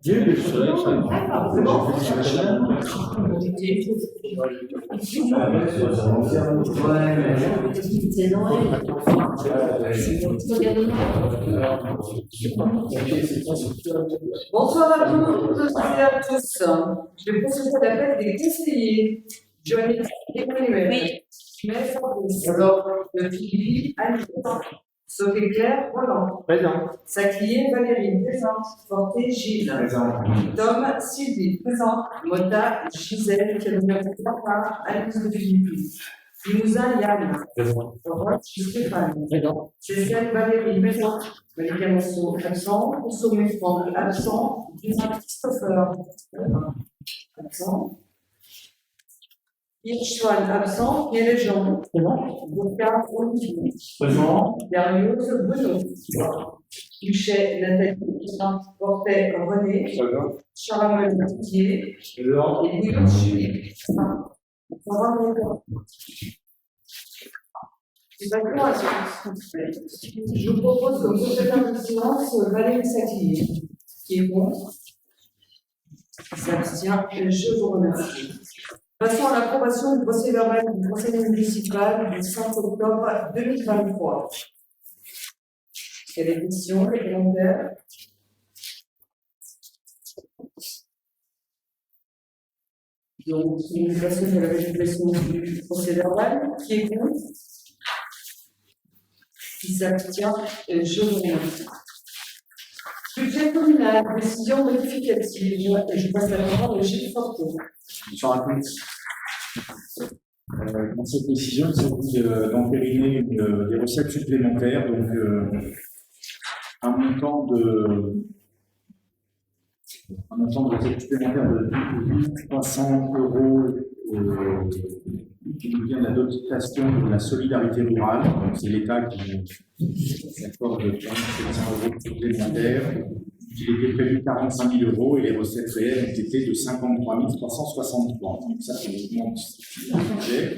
Oui, mais je savais. C'est bon. Bonsoir à toutes et à tous. Je vais procéder à l'appel des conseillers. Johnny Emmanuel, Philippe, Anne, Sophie Claire, Roland. Présent. Sacrier, Valérie, présente. Forté, Gilles. Présent. Tom, Sylvie, présente. Mota, Gisèle, qui a le numéro 3, Alice de Philippe. Limousin, Yann. Présent. Roth, Stéphane. Présent. Cécile, Valérie, présente. Valérie Camasso, absent. Consommé, Franck, absent. Dumas, Christopher, absent. Hirschman, absent. Jean. Présent. Boucard, Olivier. Présent. Darius, Bruno. Duchet, Nathalie, Portet, René. Présent. Charamel, Didier. Présent. Et Bouillon, Julie. Je vous propose comme secrétaire de séance Valérie Sacrier, qui est contre, qui s'abstient, et je vous remercie. Passons à l'approbation du procès verbal du conseil municipal du 5 octobre 2023. Quelle est l'émission, les commentaires? Donc, nous passons à la résolution du procès verbal, qui est contre, qui s'abstient, et je vous remercie. Budget communal, décision modificative, je passe la parole à Gilles Fortin. Bonsoir à tous. Dans cette décision, il s'agit d'entériner des recettes supplémentaires, donc un montant de recettes supplémentaires de 300 € qui nous vient de la dotation de la solidarité rurale. Donc c'est l'État qui accorde 700 € supplémentaires. Il était prévu 45 000 € et les recettes réelles ont été de 53 363. Donc ça, c'est le budget.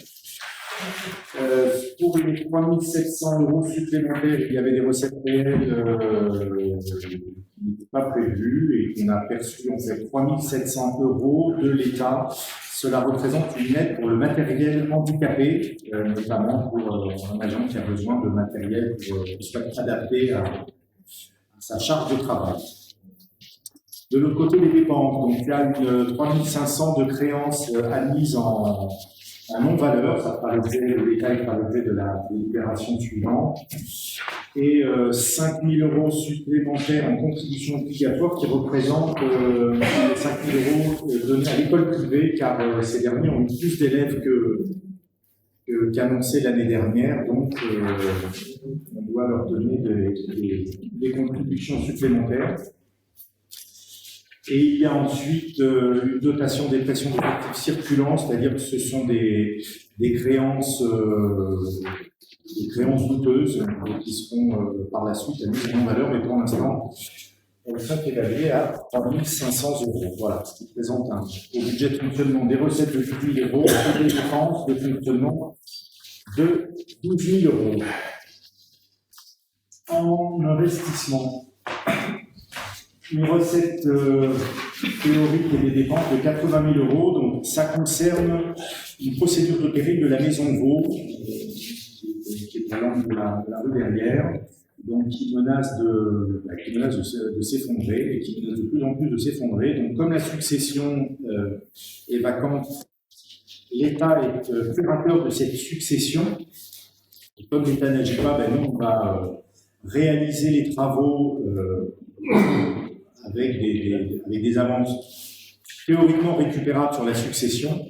Pour les 3 700 € supplémentaires, il y avait des recettes réelles qui n'étaient pas prévues et qu'on a perçu en fait 3 700 € de l'État. Cela représente une aide pour le matériel handicapé, notamment pour un agent qui a besoin de matériel qui soit adapté à sa charge de travail. De l'autre côté, les dépenses. Donc, il y a 3 500 de créances admises en non-valeur. Ça fera l'objet, le détail fera l'objet de la délibération suivante. Et 5 000 € supplémentaires en contribution obligatoire qui représentent les 5 000 € donnés à l'école privée, car ces derniers ont eu plus d'élèves qu'annoncé l'année dernière. Donc, on doit leur donner des contributions supplémentaires. Et il y a ensuite une dotation des pressions d'effectifs circulants, c'est-à-dire que ce sont des créances douteuses qui seront par la suite mises en valeur, mais pour l'instant, elles sont évaluées à 3 500 €. Voilà, ce qui présente au budget de fonctionnement des recettes de 8 000 € et des dépenses de fonctionnement de 12 000 €. En investissement, une recette théorique et des dépenses de 80 000 €. Donc, ça concerne une procédure de péril de la Maison Vaux, qui est à l'angle de la rue Verrières, donc qui menace de s'effondrer et qui menace de plus en plus de s'effondrer. Donc, comme la succession est vacante, l'État est curateur de cette succession. Et comme l'État n'agit pas, nous, on va réaliser les travaux avec des avances théoriquement récupérables sur la succession.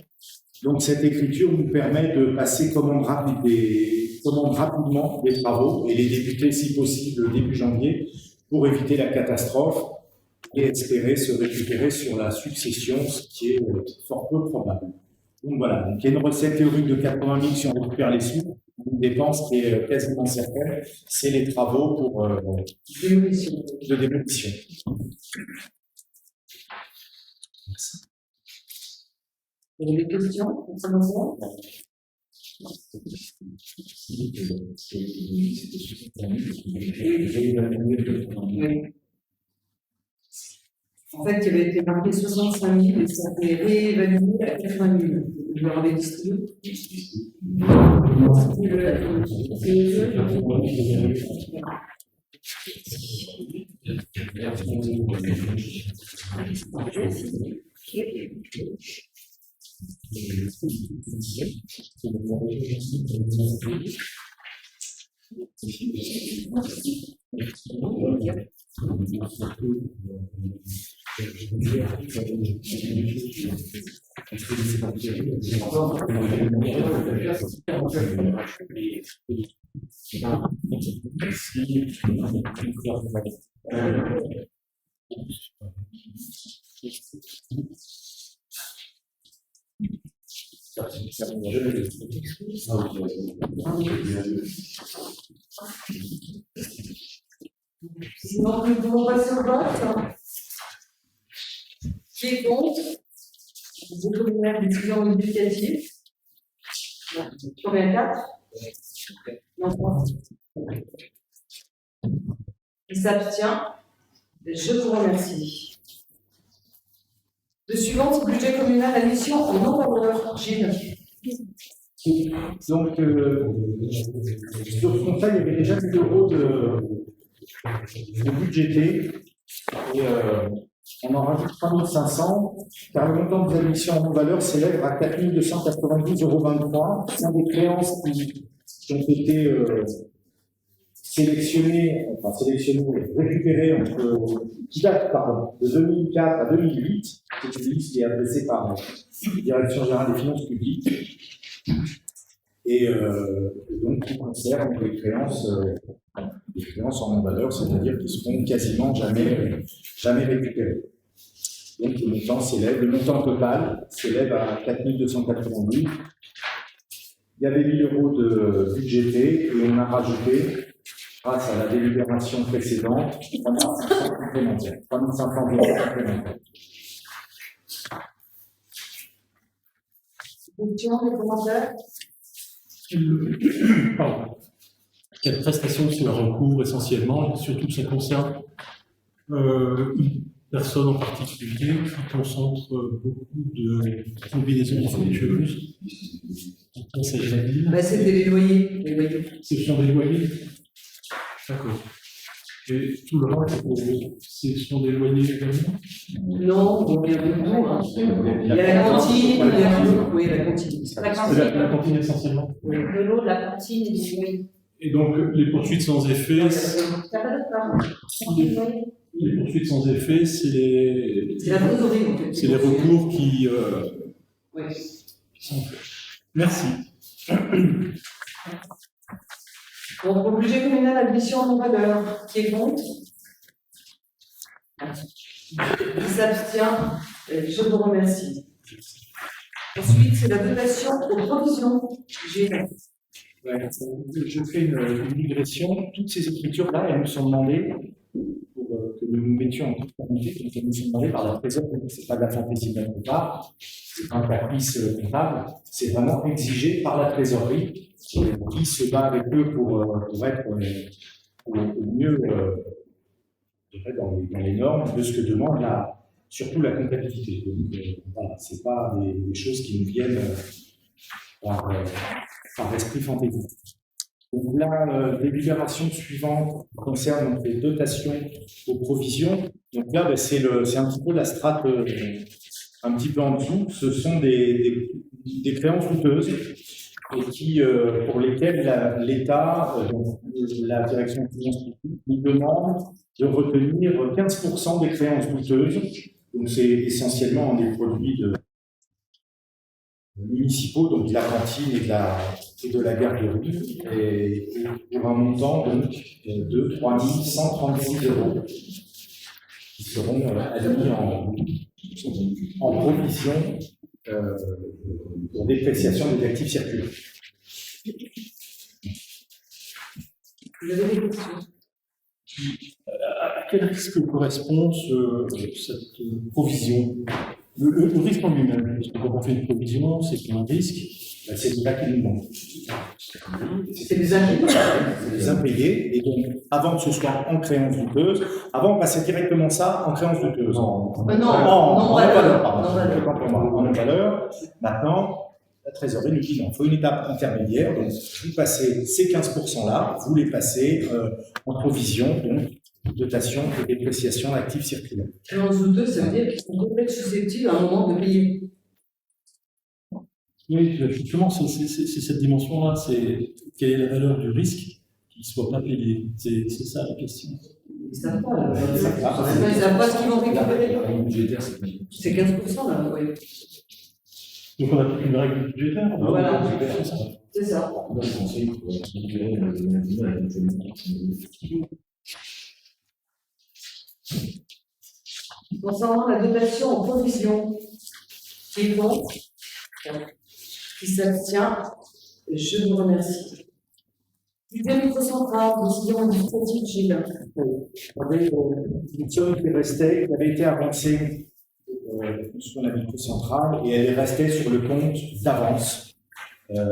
Donc cette écriture nous permet de passer commande rapidement des travaux et les débuter si possible début janvier pour éviter la catastrophe et espérer se récupérer sur la succession, ce qui est fort peu probable. Donc voilà, donc il y a une recette théorique de 80 000 si on récupère les sous. Une dépense qui est quasiment certaine, c'est les travaux pour de démolition. Merci. Vous avez des questions concernant ça? En fait, il avait été marqué 65 000 et ça a été réévalué à 80 000. Je leur avais distribué. Sinon, nous pouvons passer au vote. Qui est contre? Vous communal d'étudiants éducatifs. Combien? 4? Non, 3. Il s'abstient. Je vous remercie. Le suivant, c'est le budget communal admission en non-valeur. Gilles. Donc, sur ce compte-là, il y avait déjà 1000 euros de budgété. Et on en rajoute 3500, car le montant des admissions en non-valeur s'élève à 4292,23 €. Ce sont des créances qui ont été récupérées qui datent de 2004 à 2008. C'est une liste qui est adressée par la Direction générale des finances publiques. Et donc qui concerne les créances en non-valeur, c'est-à-dire qui seront quasiment jamais récupérées. Donc le montant total s'élève à 4292. Il y avait 1000 euros de budgété et on a rajouté, grâce à la délibération précédente, 3500 complémentaires. 3500 complémentaires. Questions, des commentaires? Pardon. Quelle prestation cela recouvre essentiellement, et surtout ça concerne une personne en particulier qui concentre beaucoup de combinaisons défectueuses. C'était les loyers. Ce sont des loyers. D'accord. Et tout le reste, ce sont des loyers également? Non, il y a beaucoup. Hein. Il y a la cantine, oui, la cantine. La cantine essentiellement. Oui. De l'eau, de la cantine et du loyer. Et donc, les poursuites sans effet. T'as pas d'autre part? Les poursuites sans effet, c'est les. C'est la trésorerie, en fait. C'est les recours qui sont faits. Merci. Donc, au budget communal admission en non-valeur, qui est contre? Il s'abstient. Je vous remercie. Ensuite, c'est la dotation aux provisions. Ouais, je fais une digression. Toutes ces écritures-là, elles nous sont demandées pour que nous nous mettions en conformité, elles nous sont demandées par la trésorerie. Ce n'est pas de la fantaisie de notre part, c'est pas un caprice comptable, c'est vraiment exigé par la trésorerie qui se bat avec eux pour être au mieux dans les normes de ce que demande surtout la comptabilité. Donc, voilà, ce n'est pas des choses qui nous viennent par esprit fantaisie. Donc la délibération suivante concerne les dotations aux provisions. Donc là, c'est un petit peu la strate un petit peu en dessous. Ce sont des créances douteuses et pour lesquelles l'État, la direction des finances publiques, nous demande de retenir 15% des créances douteuses. Donc c'est essentiellement des produits municipaux, donc de la cantine et de la garderie, et pour un montant de 3136 € qui seront admis en provision pour dépréciation des actifs circulants. Vous avez des questions? À quel risque correspond cette provision? Le risque en lui-même, parce que quand on fait une provision, c'est qu'il y a un risque. Ben, c'est là qu'il nous manque. C'est des impayés. Les impayés, et donc avant que ce soit en créance douteuse, avant on passait directement ça en créance douteuse. Non, En non-valeur. pardon, Non-valeur. autant pour moi, en non-valeur. Maintenant, la trésorerie nous dit non, il faut une étape intermédiaire, donc vous passez ces 15%-là, vous les passez en provision, donc dotation et dépréciation d'actifs circulaires. Créance douteuse, ça veut dire qu'ils sont peut-être susceptibles à un moment de payer. Oui, justement, c'est cette dimension-là, c'est quelle est la valeur du risque qu'il ne soit pas payé. C'est ça la question. Ils ne savent pas, là. Ils ne savent pas ce qu'ils vont récupérer. C'est 15% là, oui. Donc on a une règle budgétaire. Voilà. C'est ça. C'est ça. Concernant la dotation en provision, qui est contre, qui s'abstient, je vous remercie. Budget microcentral, décision administrative, Gilles. Il y avait une somme qui restait, qui avait été avancée sur la micro centrale, et elle restait sur le compte d'avance.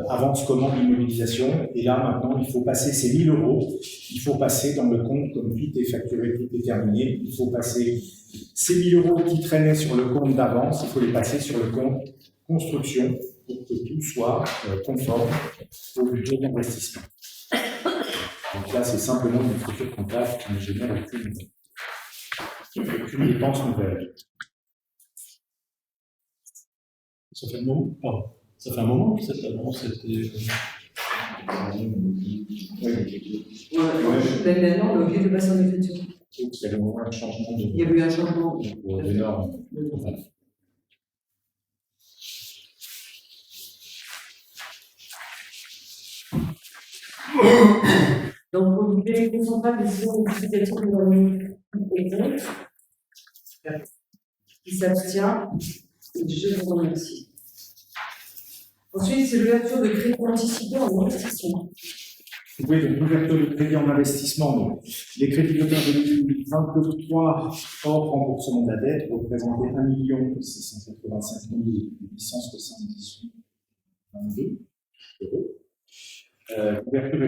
Avance commande immobilisation, et là maintenant il faut passer ces 1000 €, il faut passer dans le compte, comme vite est facturé, vite est terminé, il faut passer ces 1000 € qui traînaient sur le compte d'avance, il faut les passer sur le compte construction pour que tout soit conforme au budget d'investissement. Donc là c'est simplement une structure comptable qui ne génère aucune dépense nouvelle. Ça fait un moment, pardon. Ça fait un moment que cette annonce était. L'année dernière, on a oublié de passer en écriture. Il y avait un changement Il y a eu un changement. de normes. Donc, pour le budget microcentral, décision modificative de l'ordre qui s'abstient, je vous remercie. Ensuite, c'est l'ouverture de crédit anticipé en investissement. Oui, donc l'ouverture de crédit en investissement. Donc, les crédits de 2023 hors remboursement de la dette représentaient 1 685 878 22 €. L'ouverture de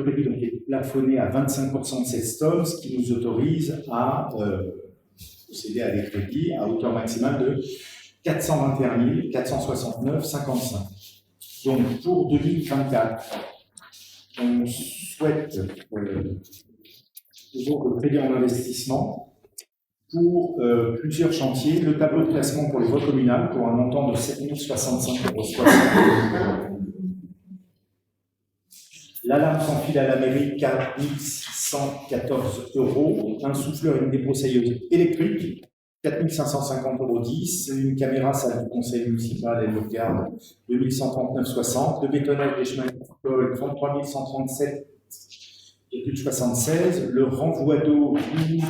crédit donc, est plafonnée à 25% de cette somme, ce qui nous autorise à procéder à des crédits à hauteur maximale de 421 469 55. Donc pour 2024, on souhaite toujours le crédit en investissement pour plusieurs chantiers. Le tableau de classement pour les voies communales pour un montant de 7 065 €. L'alarme sans fil à la mairie, 4 614 €. Un souffleur et une débroussailleuse électrique, 4 550 €10. Une caméra salle du conseil municipal et local, 2 139,60. Le bétonnage des chemins agricoles, 33 137,76. Le renvoi d'eau,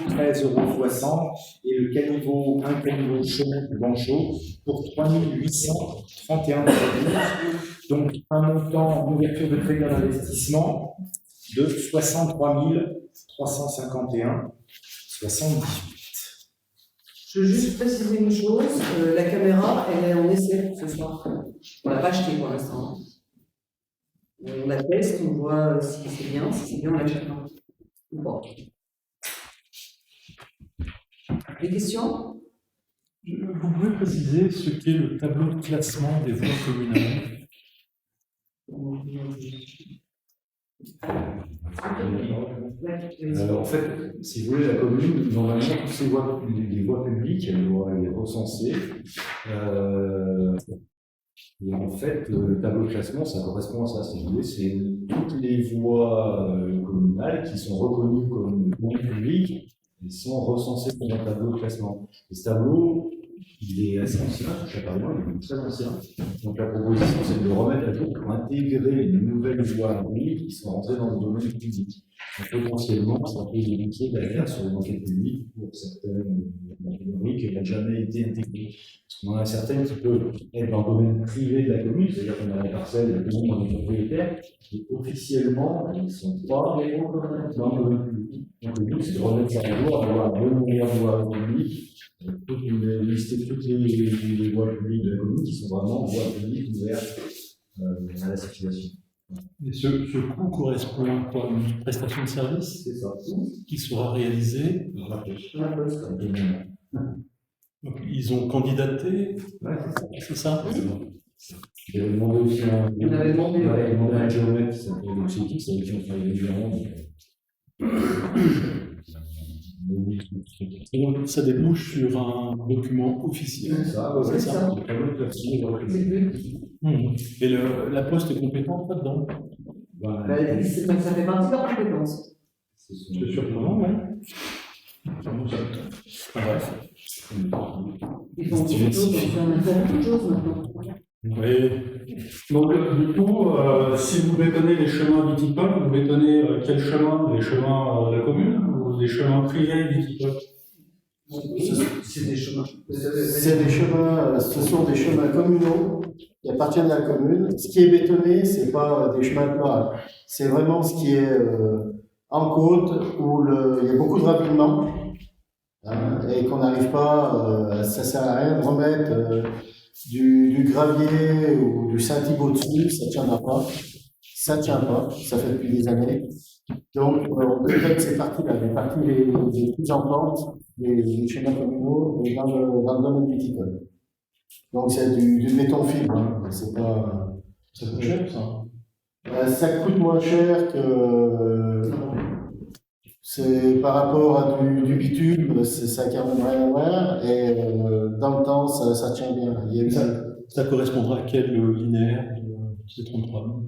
13,60 € et le caniveau, un caniveau chaud, banc chaud, pour 3 831 €. Donc, un montant d'ouverture de crédit en investissement de 63 351,78. Je veux juste préciser une chose, la caméra, elle est en essai ce soir. On ne l'a pas achetée pour l'instant. On la teste, on voit si c'est bien, on l'achète pas. Bon. Des questions? Vous pouvez préciser ce qu'est le tableau de classement des voies communales? En fait, si vous voulez, la commune, normalement, toutes ces voies, les voies publiques, elle doit les recenser. Et en fait, le tableau de classement, ça correspond à ça. Si vous voulez, c'est toutes les voies communales qui sont reconnues comme voies publiques et sont recensées dans un tableau de classement. Et ce tableau, il est assez ancien, apparemment, il est très ancien. Donc la proposition, c'est de le remettre à jour pour intégrer les nouvelles voies publiques qui sont rentrées dans le domaine public. Donc potentiellement, ça peut éviter derrière sur les enquêtes publiques pour certaines catégories qui n'a jamais été intégrée. Parce qu'on en a certaines qui peuvent être dans le domaine privé de la commune, c'est-à-dire qu'on a des parcelles, tout le monde est propriétaire, et officiellement, ils ne sont pas dans le domaine public. Donc le but, c'est de remettre ça en jour, d'avoir un bon meilleur voie publique, lister toutes les voies publiques de la commune qui sont vraiment voies publiques ouvertes à la circulation. Et ce coût correspond à quoi? Une prestation de service C'est ça. qui sera réalisée. Donc, ils ont candidaté, Ouais, c'est ça? J'avais demandé aussi On avait demandé, ouais. un géomètre qui s'appelait Luxotix, avec qui on travaille régulièrement. Et donc, ça débouche sur un document officiel. C'est ça, ouais, C'est ça. c'est vraiment classique. Et la Poste est compétente là-dedans. Bah, ça fait partie de leur compétence. C'est surprenant, ouais. Bref. Ils font beaucoup de choses, on fait beaucoup de choses maintenant. Oui. Donc, du coup, si vous bétonnez les chemins viticoles, vous bétonnez quels chemins? Les chemins de la commune ou les chemins privés viticoles? C'est des chemins. C'est des chemins, ce sont des chemins communaux qui appartiennent à la commune. Ce qui est bétonné, c'est pas des chemins plats. C'est vraiment ce qui est en côte où il y a beaucoup de ravinement et qu'on n'arrive pas, ça sert à rien de remettre du gravier ou du Saint-Thibaut dessus, ça tiendra pas. Ça tient pas, ça fait depuis des années. Donc, on bétonne ces parties-là, les parties les plus en pente, les chemins communaux dans le domaine viticole. Donc, c'est du béton fibre, hein. C'est pas. Ça coûte cher, ça. Ça coûte moins cher que. C'est par rapport à du bitume, ça n'a carrément rien à voir, et dans le temps, ça tient bien. Il y a eu Ça correspondra à quel linéaire c'est 33 000?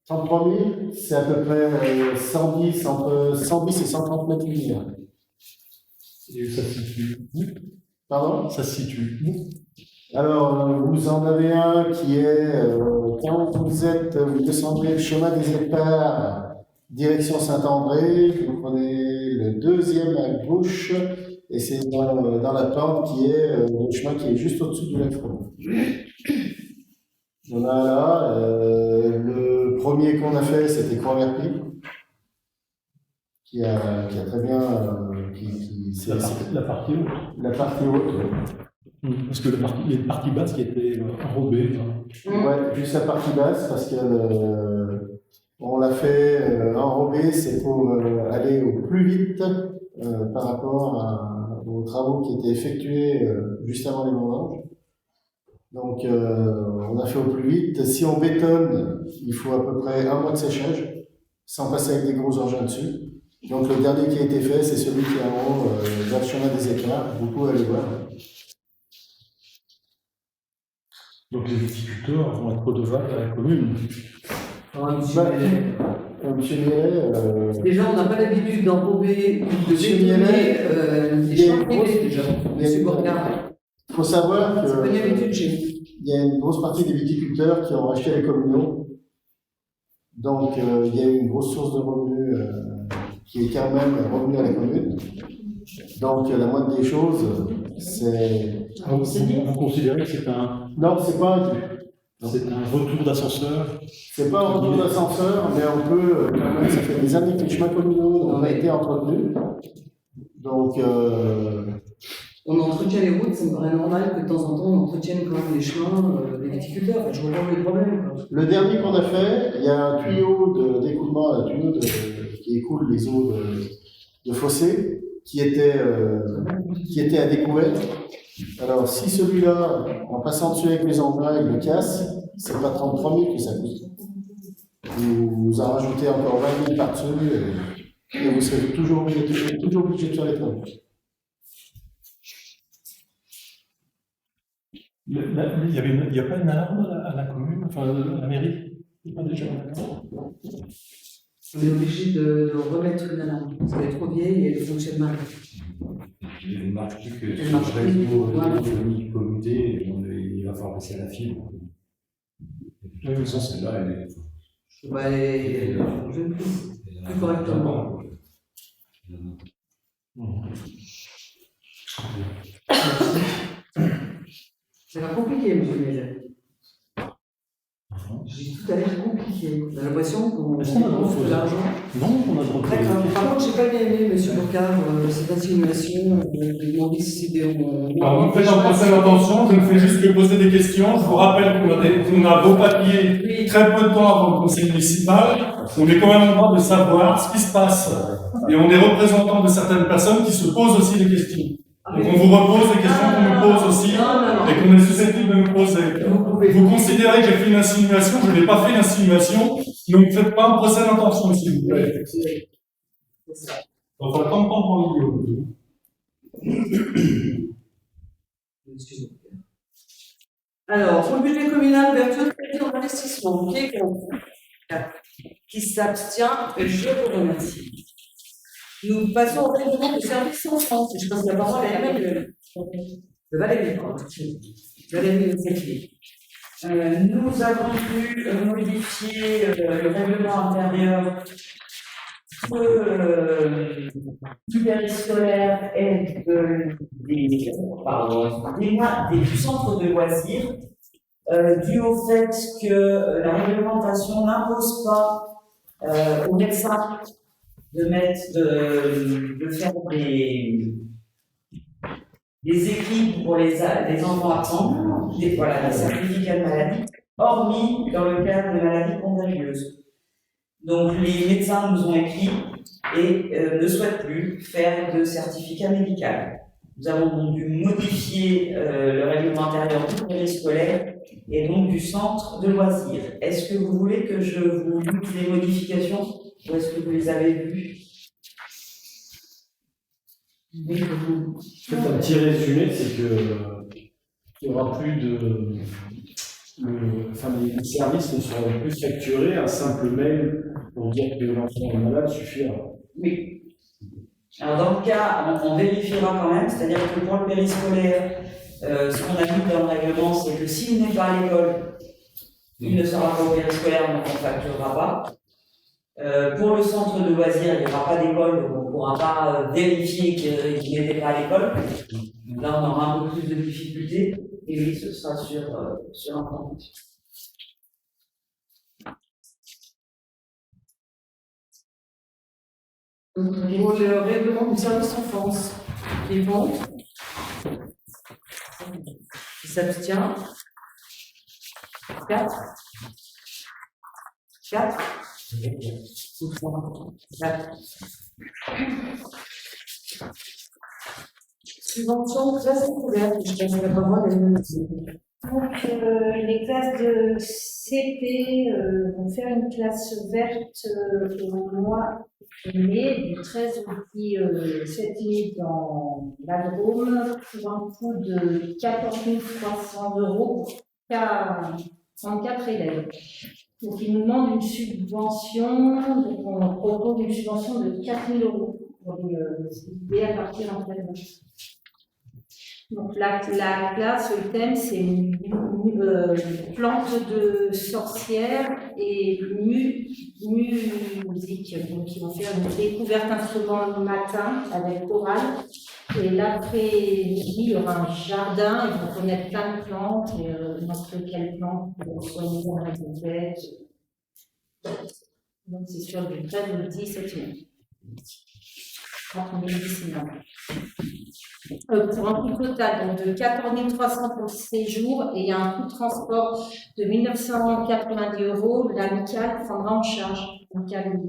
33 000, c'est à peu près 110, entre 110 et 130 mètres linéaires. Et ça se situe où? Pardon? Ça se situe où? Alors, vous en avez un qui est, quand vous descendez le chemin des Éparts, direction Saint-André, vous prenez le deuxième à gauche, et c'est dans la pente qui est le chemin qui est juste au-dessus du lac Front. On a là, le premier qu'on a fait, c'était Croix-Verpi, qui a très bien, La partie haute. la partie haute. Parce que il y a une partie basse qui était enrobée. Ouais, juste la partie basse, parce que on l'a fait enrober, c'est pour aller au plus vite par rapport aux travaux qui étaient effectués juste avant les vendanges. Donc, on a fait au plus vite. Si on bétonne, il faut à peu près un mois de séchage, sans passer avec des gros engins dessus. Donc, le dernier qui a été fait, c'est celui qui est en haut, vers le chemin des Écarts. Vous pouvez aller voir. Donc les viticulteurs vont être redevables à la commune. Monsieur Millet, Déjà, on n'a pas l'habitude d'enrober ou de Monsieur bétonner Millet, des il y a champs une privés grosse- déjà. il y a Monsieur une- Bourgard, il faut savoir c'est pas une habitude que chez nous. il y a une grosse partie des viticulteurs qui ont racheté les communaux. Donc, il y a une grosse source de revenus qui est quand même revenu à la commune. Donc, la moindre des choses, c'est. Vous considérez que c'est un retour d'ascenseur? C'est pas un retour d'ascenseur, mais on peut, quand même, ça fait des années que les chemins communaux ont été entretenus. Donc, On entretient les routes, ça me paraît normal que de temps en temps on entretienne quand même les chemins des viticulteurs. Enfin, je vois pas le problème, quoi. le dernier qu'on a fait, il y a un tuyau d'écoulement, un tuyau qui écoule les eaux de fossé, qui était à découvert. Alors, si celui-là, en passant dessus avec les engins, il le casse, c'est pas 33 000 que ça coûte. Vous en rajoutez encore 20 000 par-dessus, et vous serez toujours obligé de faire les travaux. Il n'y a pas une alarme à la commune, enfin à la mairie? Il n'y a pas déjà une alarme? On est obligé de remettre une alarme parce qu'elle est trop vieille et elle fonctionne mal. Il ne marche plus que Elle sur marche le plus. réseau Voilà. téléphonique commuté, et il va falloir passer à la fibre. De toute façon, celle-là, elle est. Bah, elle fonctionne plus correctement. Ça va compliqué, monsieur Mézet. J'ai dit tout à l'heure compliqué. J'ai l'impression qu'on Est-ce qu'on a dépense de l'argent. Non, on a droit D'accord. Par contre, j'ai pas bien aimé, monsieur Bocard, cette insinuation, de demander si c'était Alors, vous me faites un procès d'intention, je ne fais juste que poser des questions. Je vous rappelle qu'on a vos papiers très peu de temps avant le conseil municipal. On est quand même en droit de savoir ce qui se passe. Et on est représentant de certaines personnes qui se posent aussi des questions. Donc on vous repose des questions qu'on me pose aussi et qu'on est susceptible de me poser. Vous considérez que j'ai fait une insinuation, je n'ai pas fait d'insinuation, donc ne faites pas un procès d'intention, s'il vous plaît. On va pas me prendre en vidéo. Excusez-moi. Alors, pour le budget communal, ouverture de crédit en investissement, qui est contre? Qui s'abstient? Je vous remercie. Nous passons au règlement de service en France. Je passe la parole à Emmanuel. De Valérie. Valérie Zéphir. Nous avons pu modifier le règlement intérieur du périscolaire et des centres de loisirs, dû au fait que la réglementation n'impose pas aux médecins de faire des équipes pour les enfants absents, des certificats de maladie, hormis dans le cadre de maladies contagieuses. Donc les médecins nous ont écrit et ne souhaitent plus faire de certificat médical. Nous avons donc dû modifier le règlement intérieur du périscolaire et donc du centre de loisirs. Est-ce que vous voulez que je vous lise les modifications ou est-ce que vous les avez vues? Un petit résumé, c'est que il n'y aura plus de. Les services ne seront plus facturés. Un simple mail pour dire que l'enfant est malade suffira. Oui. Alors dans le cas, on vérifiera quand même, c'est-à-dire que pour le périscolaire, ce qu'on a vu dans le règlement, c'est que s'il n'est pas à l'école, il ne sera pas au périscolaire, donc on ne facturera pas. Pour le centre de loisirs, il n'y aura pas d'école, donc on ne pourra pas vérifier qu'il n'était pas à l'école. Là, on aura un peu plus de difficultés, et oui, ce sera sur un compte. Pour le règlement du service enfance, qui est bon, qui s'abstient, 4. Subvention de classe découverte, je passe la parole à Mélanie. Donc, les classes de CP vont faire une classe verte au mois de mai, du 13 au 7 mai dans la Drôme, pour un coût de 14 300 € pour 34 élèves. Donc, ils nous demandent une subvention, donc on propose une subvention de 4 000 € pour les aider à partir en fait. Donc, la classe, le thème, c'est plante de sorcière et musique. Donc, ils vont faire une découverte instrument le matin avec chorale. Et l'après-midi, il y aura un jardin, ils vont connaître plein de plantes, et n'importe quelle plante pour soigner la bête. Donc, c'est sur du 13 au 17 mai. Pour un coût total donc de 14 300 pour le séjour et il y a un coût de transport de 1 990 €. L'amicale prendra en charge. L'amicale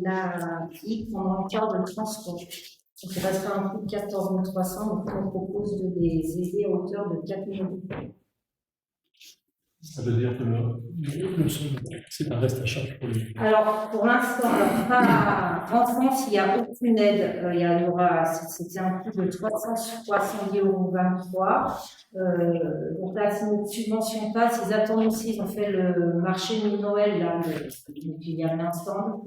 prendra en charge le transport. Donc, il restera un coût de 14 300. Donc, on propose de les aider à hauteur de 4 000 €. Ça veut dire que c'est un reste à charge pour lui. Alors, pour l'instant, en France, il n'y a aucune aide. Il y aura, c'était un coût de 370 €23. Donc là, si une subvention passe, ils attendent aussi, ils ont fait le marché de Noël, là, il y a un instant.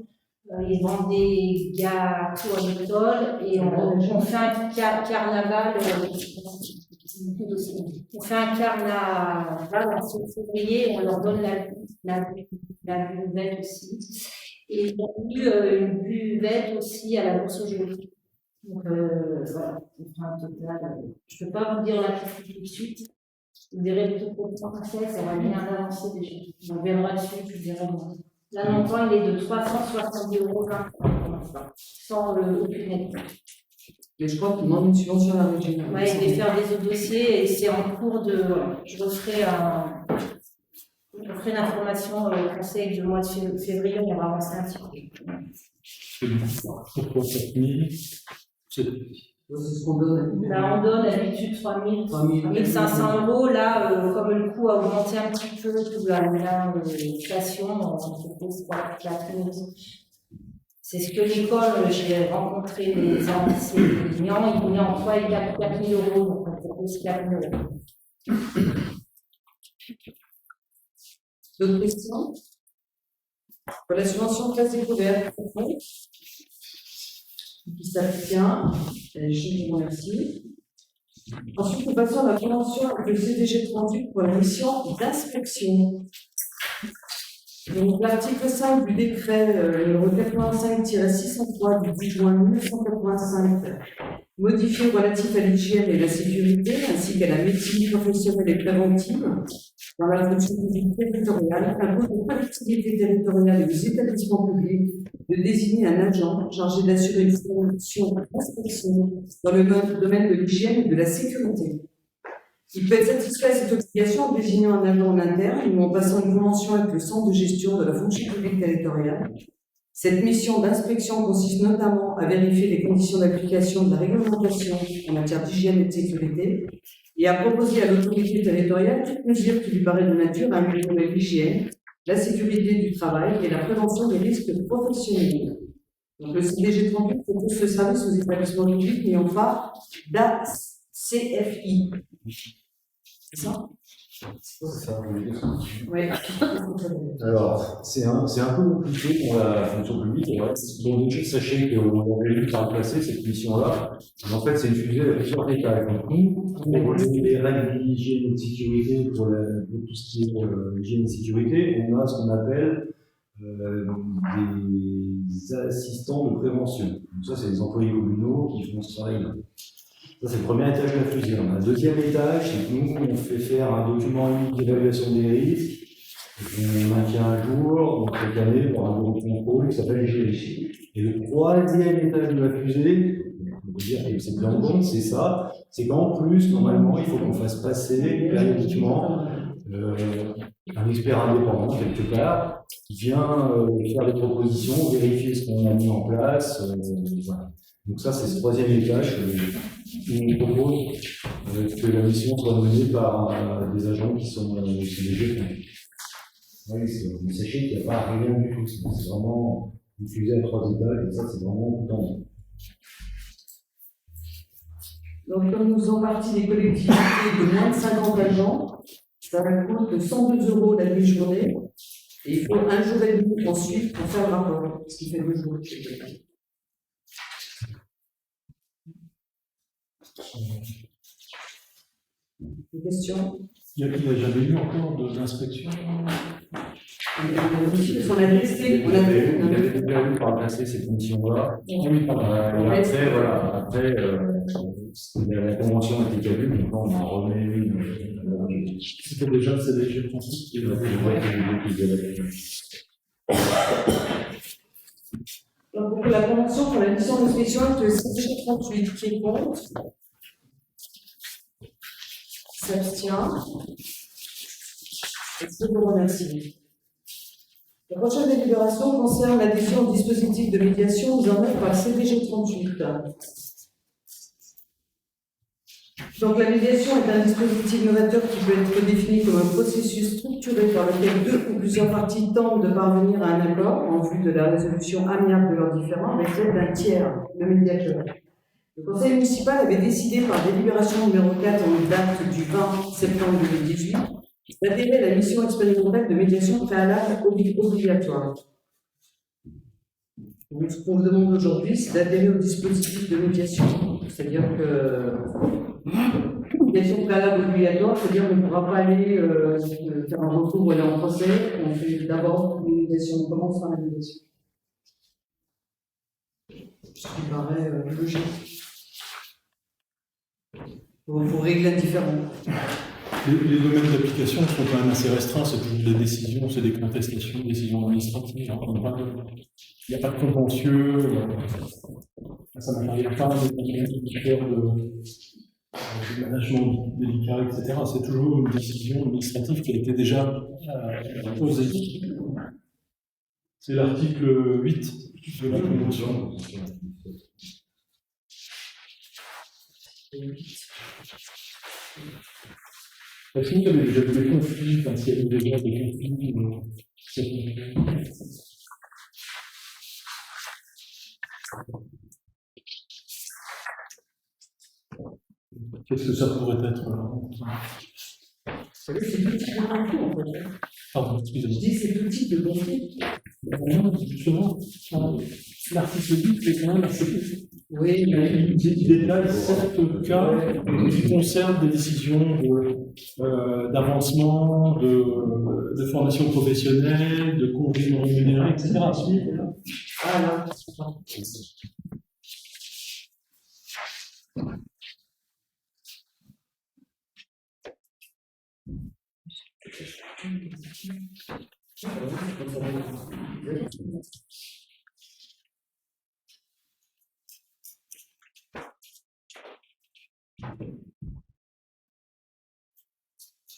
Ils vendent des gâteaux à l'école et on fait un carnaval. On fait un carnaval en février, on leur donne la buvette aussi. Et il y a eu une buvette aussi à la bourse aujourd'hui. Donc, voilà, on fera un total. Je ne peux pas vous dire la chiffre tout de suite. Vous verrez le taux de français, ça va bien avancer déjà. On verra dessus, je dirais. Là, le montant, il est de 370 €, sans aucune aide. Mais je crois qu'il demande une subvention à la région. Oui, je vais faire des autres dossiers et c'est en cours de. Je referai une information au conseil du mois de février, on va avancer un petit peu. Pourquoi 4 000? C'est ce qu'on donne. Là, on donne d'habitude 3 500 €. Là, comme le coût a augmenté un petit peu, tout l'inflation, on propose 4 000 €. C'est ce que l'école, j'ai rencontré les enseignants, ils voulaient en 3 et 4 000 €, donc on propose 4 000 €. D'autres questions? Pour la subvention classe découverte, qui s'abstient, je vous remercie. Ensuite, nous passons à la convention avec le CDG 38 pour la mission d'inspection. Donc, l'article 5 du décret numéro 85-603 du 10 juin 1985, modifié relatif à l'hygiène et la sécurité, ainsi qu'à la médecine professionnelle et préventive, dans la fonction publique territoriale, impose aux collectivités territoriales et aux établissements publics de désigner un agent chargé d'assurer une fonction d'inspection dans le domaine de l'hygiène et de la sécurité. Il peut être satisfait à cette obligation en désignant un agent en interne ou en passant une convention avec le centre de gestion de la fonction publique territoriale. Cette mission d'inspection consiste notamment à vérifier les conditions d'application de la réglementation en matière d'hygiène et de sécurité et à proposer à l'autorité territoriale toute mesure qui lui paraît de nature à améliorer l'hygiène, la sécurité du travail et la prévention des risques professionnels. Donc, le CDG 38 propose ce service aux établissements publics n'ayant pas d'ACFI. C'est ça? C'est ça, Oui. Alors, c'est un peu compliqué pour la fonction publique. Donc, déjà, sachez qu'on avait vu par le passé cette mission-là. En fait, c'est une fusée à plusieurs étages. Donc, nous, pour les règles d'hygiène et de sécurité, pour tout ce qui est hygiène et sécurité, on a ce qu'on appelle des assistants de prévention. Donc, ça, c'est les employés communaux qui font ce travail-là. Ça, c'est le premier étage de la fusée. On a un deuxième étage, c'est que nous, on fait faire un document unique d'évaluation des risques, qu'on maintient à jour, donc chaque année, par un groupe de contrôle qui s'appelle GLG. Et le troisième étage de la fusée, on peut dire que c'est bien bon, c'est ça, c'est qu'en plus, normalement, il faut qu'on fasse passer périodiquement un expert indépendant, quelque part, qui vient faire des propositions, vérifier ce qu'on a mis en place, voilà. Donc ça, c'est ce troisième étage où on propose que la mission soit menée par des agents qui sont CDG. Oui, mais sachez qu'il n'y a pas rien du tout. C'est vraiment une fusée à 3 étages et ça, c'est vraiment tout en haut. Donc, comme nous faisons partie des collectivités de moins de 50 agents, ça va coûter de 102 € la demi-journée. Et il faut un jour et demi ensuite pour faire le rapport, ce qui fait 2 jours. Des questions? Il n'y a jamais eu encore d'inspection? On a testé, On avait déjà vu par le passé cette mission-là. Oui, après, la convention a été caduque, donc on en remet une. C'était déjà le CDG 38 qui Donc, pour la convention pour la mission d'inspection avec le CDG 38 qui est contre, s'abstient. Et je vous remercie. La prochaine délibération concerne l'adhésion au dispositif de médiation mis en œuvre par le CDG 38. Donc, la médiation est un dispositif novateur qui peut être défini comme un processus structuré par lequel 2 ou plusieurs parties tentent de parvenir à un accord en vue de la résolution amiable de leurs différends avec l'aide d'un tiers, le médiateur. Le conseil municipal avait décidé par délibération numéro 4 en date du 20 septembre 2018 d'adhérer à la mission expérimentale de médiation préalable obligatoire. Donc, ce qu'on vous demande aujourd'hui, c'est d'adhérer au dispositif de médiation. C'est-à-dire que médiation préalable obligatoire, c'est-à-dire qu'on ne pourra pas aller faire un recours ou aller en procès. On fait d'abord une médiation. On commence par la médiation. Ce qui paraît logique. Pour régler un différend. Les domaines d'application sont quand même assez restreints, c'est toujours des décisions, c'est des contestations, des décisions administratives. Il n'y a pas de contentieux, ça n'arrive pas des critères de management délicat, etc. C'est toujours une décision administrative qui a été déjà posée. C'est l'article 8 de la Convention. Est-ce qu'il y avait déjà des conflits, quand il y avait déjà des conflits, qu'est-ce que ça pourrait être C'est tout type de conflit, en fait. Pardon, excusez-moi. Je dis c'est tout type de conflit. Non, justement, l'article 8 est quand même assez. Oui, Il détaille 7 cas qui concernent des décisions d'avancement, de formation professionnelle, de congés non rémunérés, etc. ah là.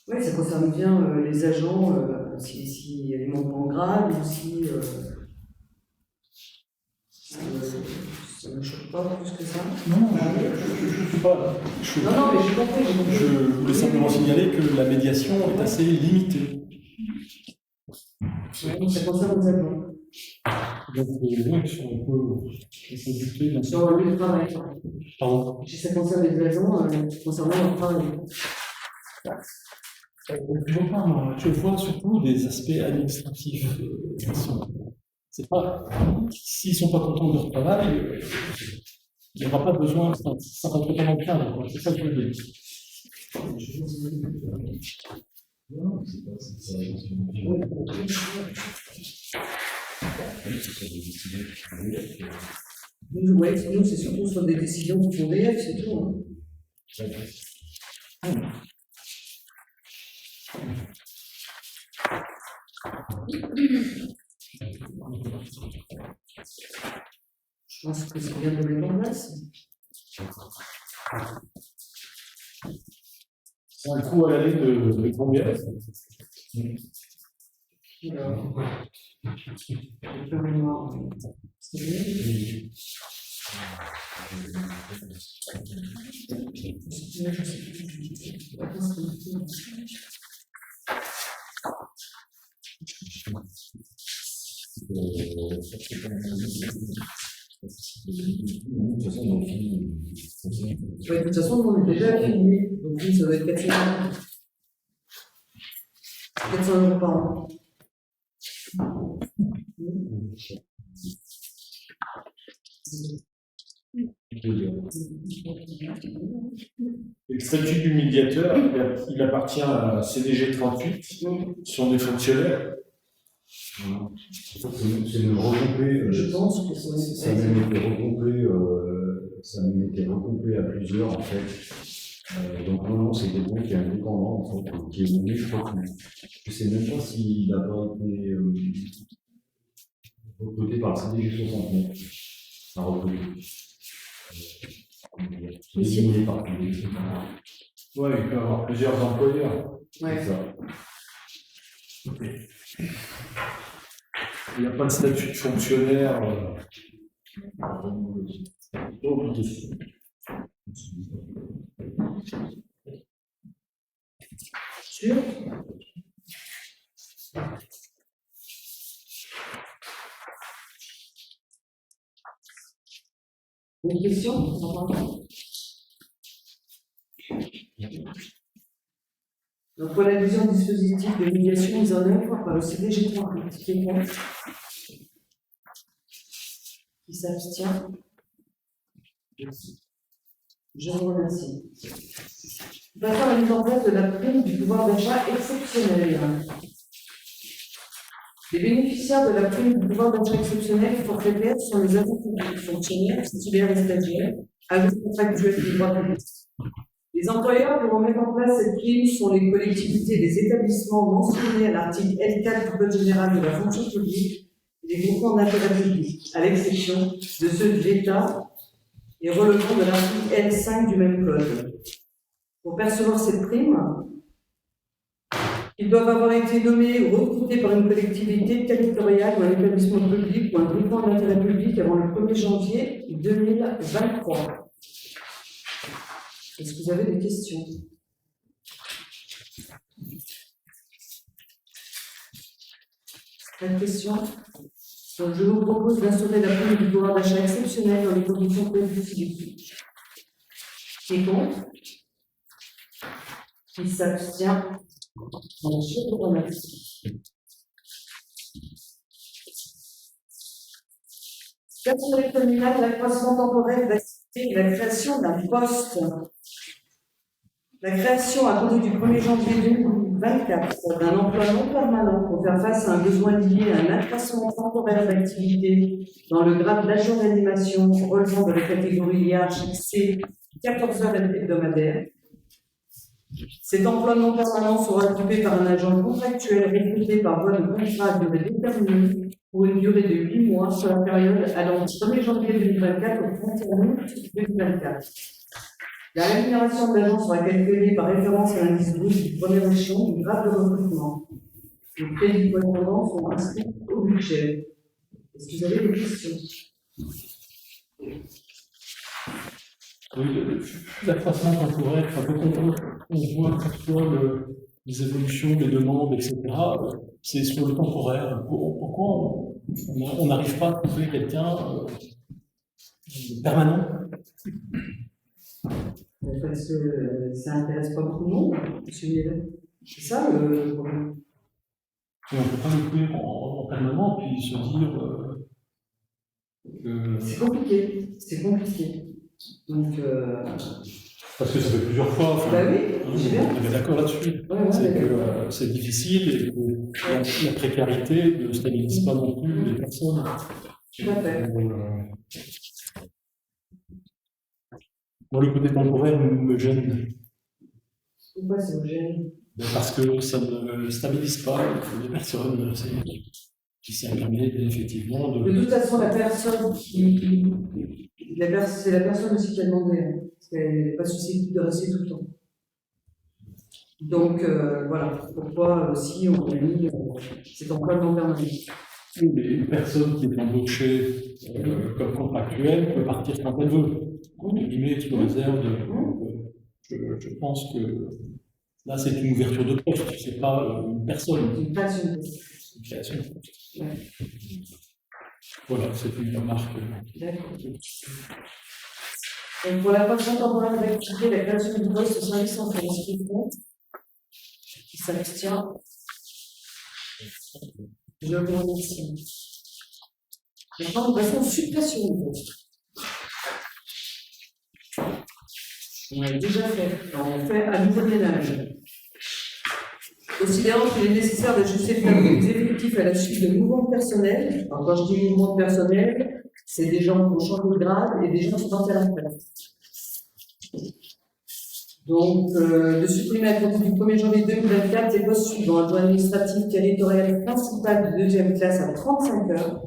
Oui, ça concerne bien les agents, si ils montent en grade ou si. Ça ne me choque pas plus que ça. Non, je ne suis pas. Non, mais j'ai compris. Je voulais simplement signaler que la médiation est assez limitée. Oui, ça concerne les agents. Donc, oui, on peut douter dans Sur le lieu de travail. Pardon. Si ça concerne les agents, concernant leur travail. Je vois surtout des aspects administratifs. C'est pas, s'ils ne sont pas contents de leur travail, il n'y aura pas besoin, ça ne rentre pas dans le cadre. C'est ça que je veux dire. Non, c'est pas ça. Nous, c'est surtout sur des décisions qui font DF, c'est tout. Je pense que c'est bien de le mettre en place. C'est un coût à l'année de combien? Ouais, de toute façon, on est déjà fini. Donc, oui, ça doit être 400 € par an. Le statut du médiateur, il appartient à CDG 38, sont des fonctionnaires. C'est de regrouper. Je pense que ça a même été regroupé à plusieurs en fait. Donc non, c'est quelqu'un qui est indépendant en fait, qui est venu, je crois que je sais même pas s'il n'a pas été recruté par le CDG 69. Ça a recruté. Désigné par lui. Ouais, il peut avoir plusieurs employeurs. Ouais. C'est ça. Il n'y a pas de statut de fonctionnaire. Sûr? Une question? Donc, pour la vision du dispositif de médiation mise en œuvre par le CDG 38, qui est contre? Qui s'abstient? Je vous remercie. Passons à la mise en place de la prime du pouvoir d'achat exceptionnel. Les bénéficiaires de la prime du pouvoir d'achat exceptionnel forfaitaire sont les agents publics, fonctionnaires, titulaires et stagiaires, agents contractuels du droit public. Les employeurs pour mettre en place cette prime sont les collectivités et les établissements mentionnés à l'article L4 du Code général de la fonction publique et les groupements d'intérêt public, à l'exception de ceux de l'État et relevant de l'article L5 du même code. Pour percevoir cette prime, ils doivent avoir été nommés ou recrutés par une collectivité territoriale ou un établissement public ou un groupement d'intérêt public avant le 1er janvier 2023. Est-ce que vous avez des questions? Pas de questions? Donc, je vous propose d'instaurer la prime du pouvoir d'achat exceptionnel dans les conditions prévues ci-dessus. Qui est contre? Qui s'abstient? Je vous remercie. L'Assemblée communale, l'accroissement temporaire d'activité et la création d'un poste. La création à compter du 1er janvier 2024 d'un emploi non permanent pour faire face à un besoin lié à un accroissement temporaire d'activité dans le grade d'agent d'animation relevant de la catégorie hiérarchique C, 14 heures hebdomadaires. Cet emploi non permanent sera occupé par un agent contractuel recruté par voie de contrat à durée déterminée pour une durée de 8 mois sur la période allant du 1er janvier 2024 au 31 août 2024. La rémunération de l'agent sera calculée par référence à l'indice brut du premier échelon du grade de recrutement. Les crédits correspondants sont inscrits au budget. Est-ce que vous avez des questions? Oui, l'accroissement temporaire, enfin, on voit parfois les évolutions des demandes, etc. C'est sur le temporaire. Pourquoi on n'arrive pas à trouver quelqu'un permanent? Parce que ça n'intéresse pas beaucoup de monde, c'est ça le problème. On ne peut pas le trouver en permanent, puis se dire que... C'est compliqué, c'est compliqué. Donc, parce que ça fait plusieurs fois. Enfin, bah oui, j'ai bien. On est d'accord là-dessus. Ouais, c'est que c'est difficile et que la précarité ne stabilise pas non plus les personnes. Tout à fait. Moi, le côté temporaire me gêne. Pourquoi ça vous gêne? Parce que ça ne stabilise pas les personnes. Qui s'est permis effectivement de... De toute façon, la personne c'est la personne aussi qui a demandé, hein, parce qu'elle n'est pas susceptible de rester tout le temps. Donc, voilà, pourquoi aussi on a mis cet emploi non permanent. Mais une personne qui est embauchée comme contractuelle peut partir quand elle veut, entre guillemets, sous réserve de... Je pense que là, c'est une ouverture de poste, c'est pas une personne. Une création. Une création. Ouais. Voilà, c'est une remarque. D'accord. Donc, pour la croissance temporaire d'activité, la création du poste au service en France, qui compte, qui s'abstient. Je vous remercie. Maintenant, nous passons aux suppressions du poste. On l'a déjà fait. On fait à nouveau ménage. Considérant qu'il est nécessaire d'ajuster le tableau des effectifs à la suite de mouvements personnels, alors quand je dis mouvements personnels, c'est des gens qui ont changé de grade et des gens qui sont partis à la retraite. Donc, de supprimer à compter du 1er janvier 2024 les postes suivants: adjoint administratif territorial principal de deuxième classe à 35 heures,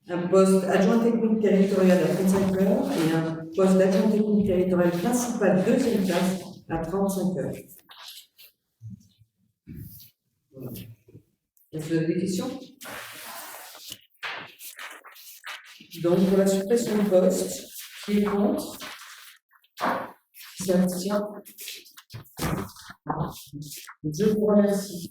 un poste adjoint technique territorial à 35 heures et un poste d'adjoint technique territorial principal deuxième classe à 35 heures. Voilà. Est-ce que vous avez des questions? Donc, pour la suppression du poste, qui est contre? Qui s'abstient? Je vous remercie.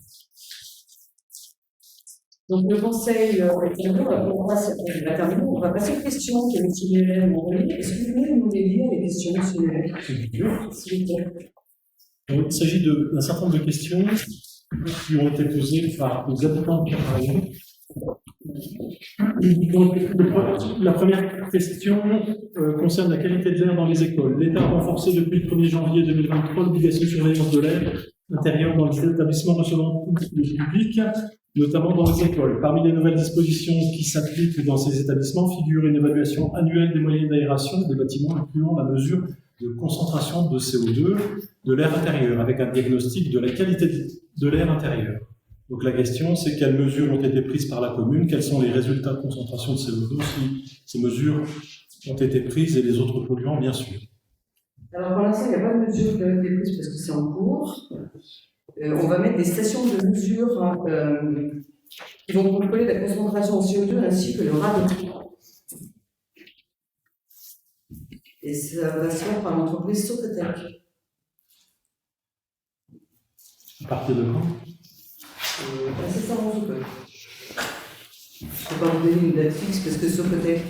Donc, le conseil est terminé, on va passer aux questions que M. Muller m'a envoyées. Est-ce que vous pouvez nous les lire, les questions, M. Muller? S'il vous plaît. Il s'agit d'un certain nombre de questions qui ont été posées par les habitants de Carayon. Donc, la première question concerne la qualité de l'air dans les écoles. L'État a renforcé depuis le 1er janvier 2023 l'obligation de surveillance de l'air intérieur dans les établissements recevant le public. notamment dans les écoles. Parmi les nouvelles dispositions qui s'appliquent dans ces établissements figure une évaluation annuelle des moyens d'aération des bâtiments incluant la mesure de concentration de CO2 de l'air intérieur, avec un diagnostic de la qualité de l'air intérieur. Donc la question, c'est quelles mesures ont été prises par la commune, quels sont les résultats de concentration de CO2, si ces mesures ont été prises et les autres polluants, bien sûr. Alors pour l'instant, il n'y a pas de mesure qui a été prise parce que c'est en cours. On va mettre des stations de mesure qui vont contrôler la concentration en CO2 ainsi que le radon. Et ça va se faire par l'entreprise Socotec. À partir de quand? C'est ça en Socotec. Je ne peux pas vous donner une date fixe parce que Socotec.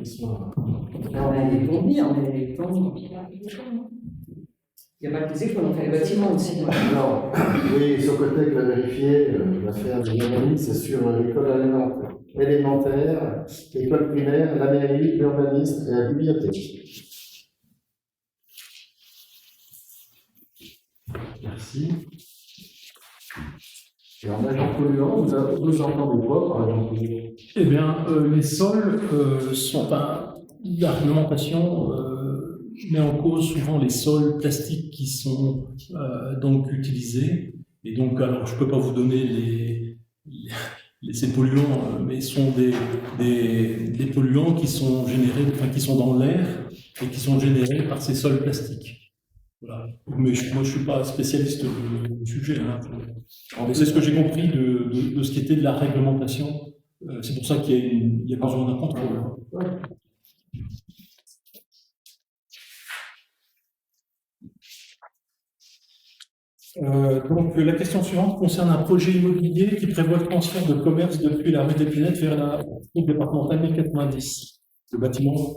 Ils vont venir, mais quand il n'y a pas que les écoles, on fait les bâtiments aussi. Alors, oui, Socotec l'a vérifié, va faire des analyses sur l'école élémentaire, l'école primaire, la mairie, l'urbanisme et la bibliothèque. Merci. Et en agent polluant, vous entendez quoi par agent polluant? Eh bien, les sols sont la réglementation met en cause souvent les sols plastiques qui sont donc utilisés. Et donc, alors, je ne peux pas vous donner ces polluants, mais ce sont des polluants qui sont générés, enfin qui sont dans l'air et qui sont générés par ces sols plastiques. Voilà. Mais moi, je ne suis pas spécialiste du sujet. Hein. Mais c'est ce que j'ai compris de ce qui était de la réglementation. C'est pour ça qu'il y a besoin d'un contrôle. Donc la question suivante concerne un projet immobilier qui prévoit le transfert de commerce depuis la rue d'Épinette vers la route départementale 1090, le bâtiment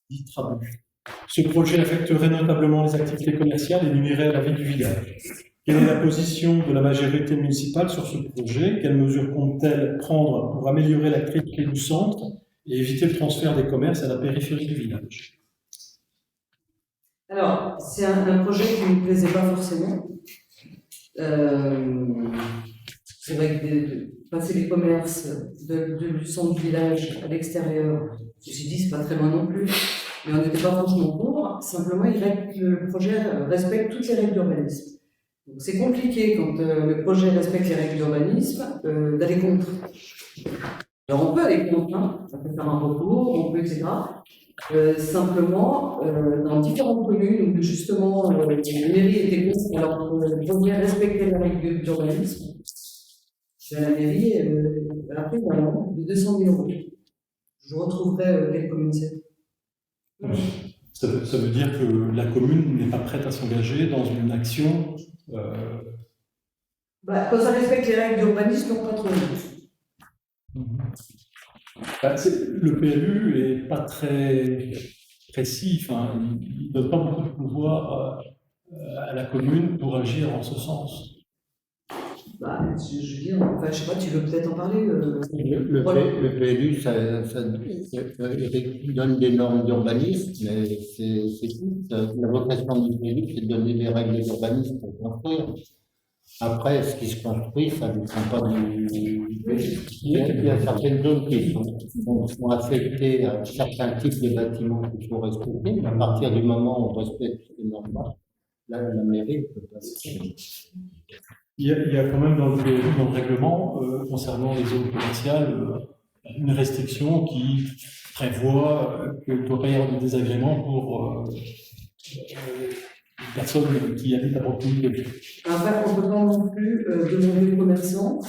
dit Trabu. Ce projet affecterait notablement les activités commerciales et nuirait à la vie du village. Quelle est la position de la majorité municipale sur ce projet? Quelles mesures compte-t-elle prendre pour améliorer l'activité du centre et éviter le transfert des commerces à la périphérie du village? Alors, c'est un projet qui ne me plaisait pas forcément. C'est vrai que de passer les commerces du centre du village à l'extérieur, je me suis dit, c'est pas très loin non plus, mais on n'était pas franchement contre. Simplement, le projet respecte toutes les règles d'urbanisme. Donc, c'est compliqué quand le projet respecte les règles d'urbanisme d'aller contre. Alors, on peut aller contre, hein, on peut faire un recours, on peut, etc. Simplement, dans différentes communes où justement les mairies étaient contre, alors le projet respectait les règles d'urbanisme, la mairie a pris une amende de 200 000 €. Je retrouverai quelle commune c'est. Ça veut dire que la commune n'est pas prête à s'engager dans une action. Quand ça respecte les règles d'urbanisme, non pas trop. Le PLU n'est pas très précis, enfin, il ne donne pas beaucoup de pouvoir à la commune pour agir en ce sens. Je veux dire, enfin, je sais pas, tu veux peut-être en parler Le PLU, ça donne des normes d'urbanisme, mais c'est tout. La vocation du PLU, c'est de donner des règles d'urbanisme pour construire. Après, ce qui se construit, ça ne dépend pas du PLU. Il y a certaines zones qui sont affectées à certains types de bâtiments qu'il faut respecter, mais à partir du moment où on respecte ces normes-là, la mairie peut passer. Il y a quand même dans le règlement concernant les zones commerciales une restriction qui prévoit qu'il doit pas y avoir de désagréments pour les personnes qui habitent à proximité. Après, on ne peut pas non plus demander aux commerçants,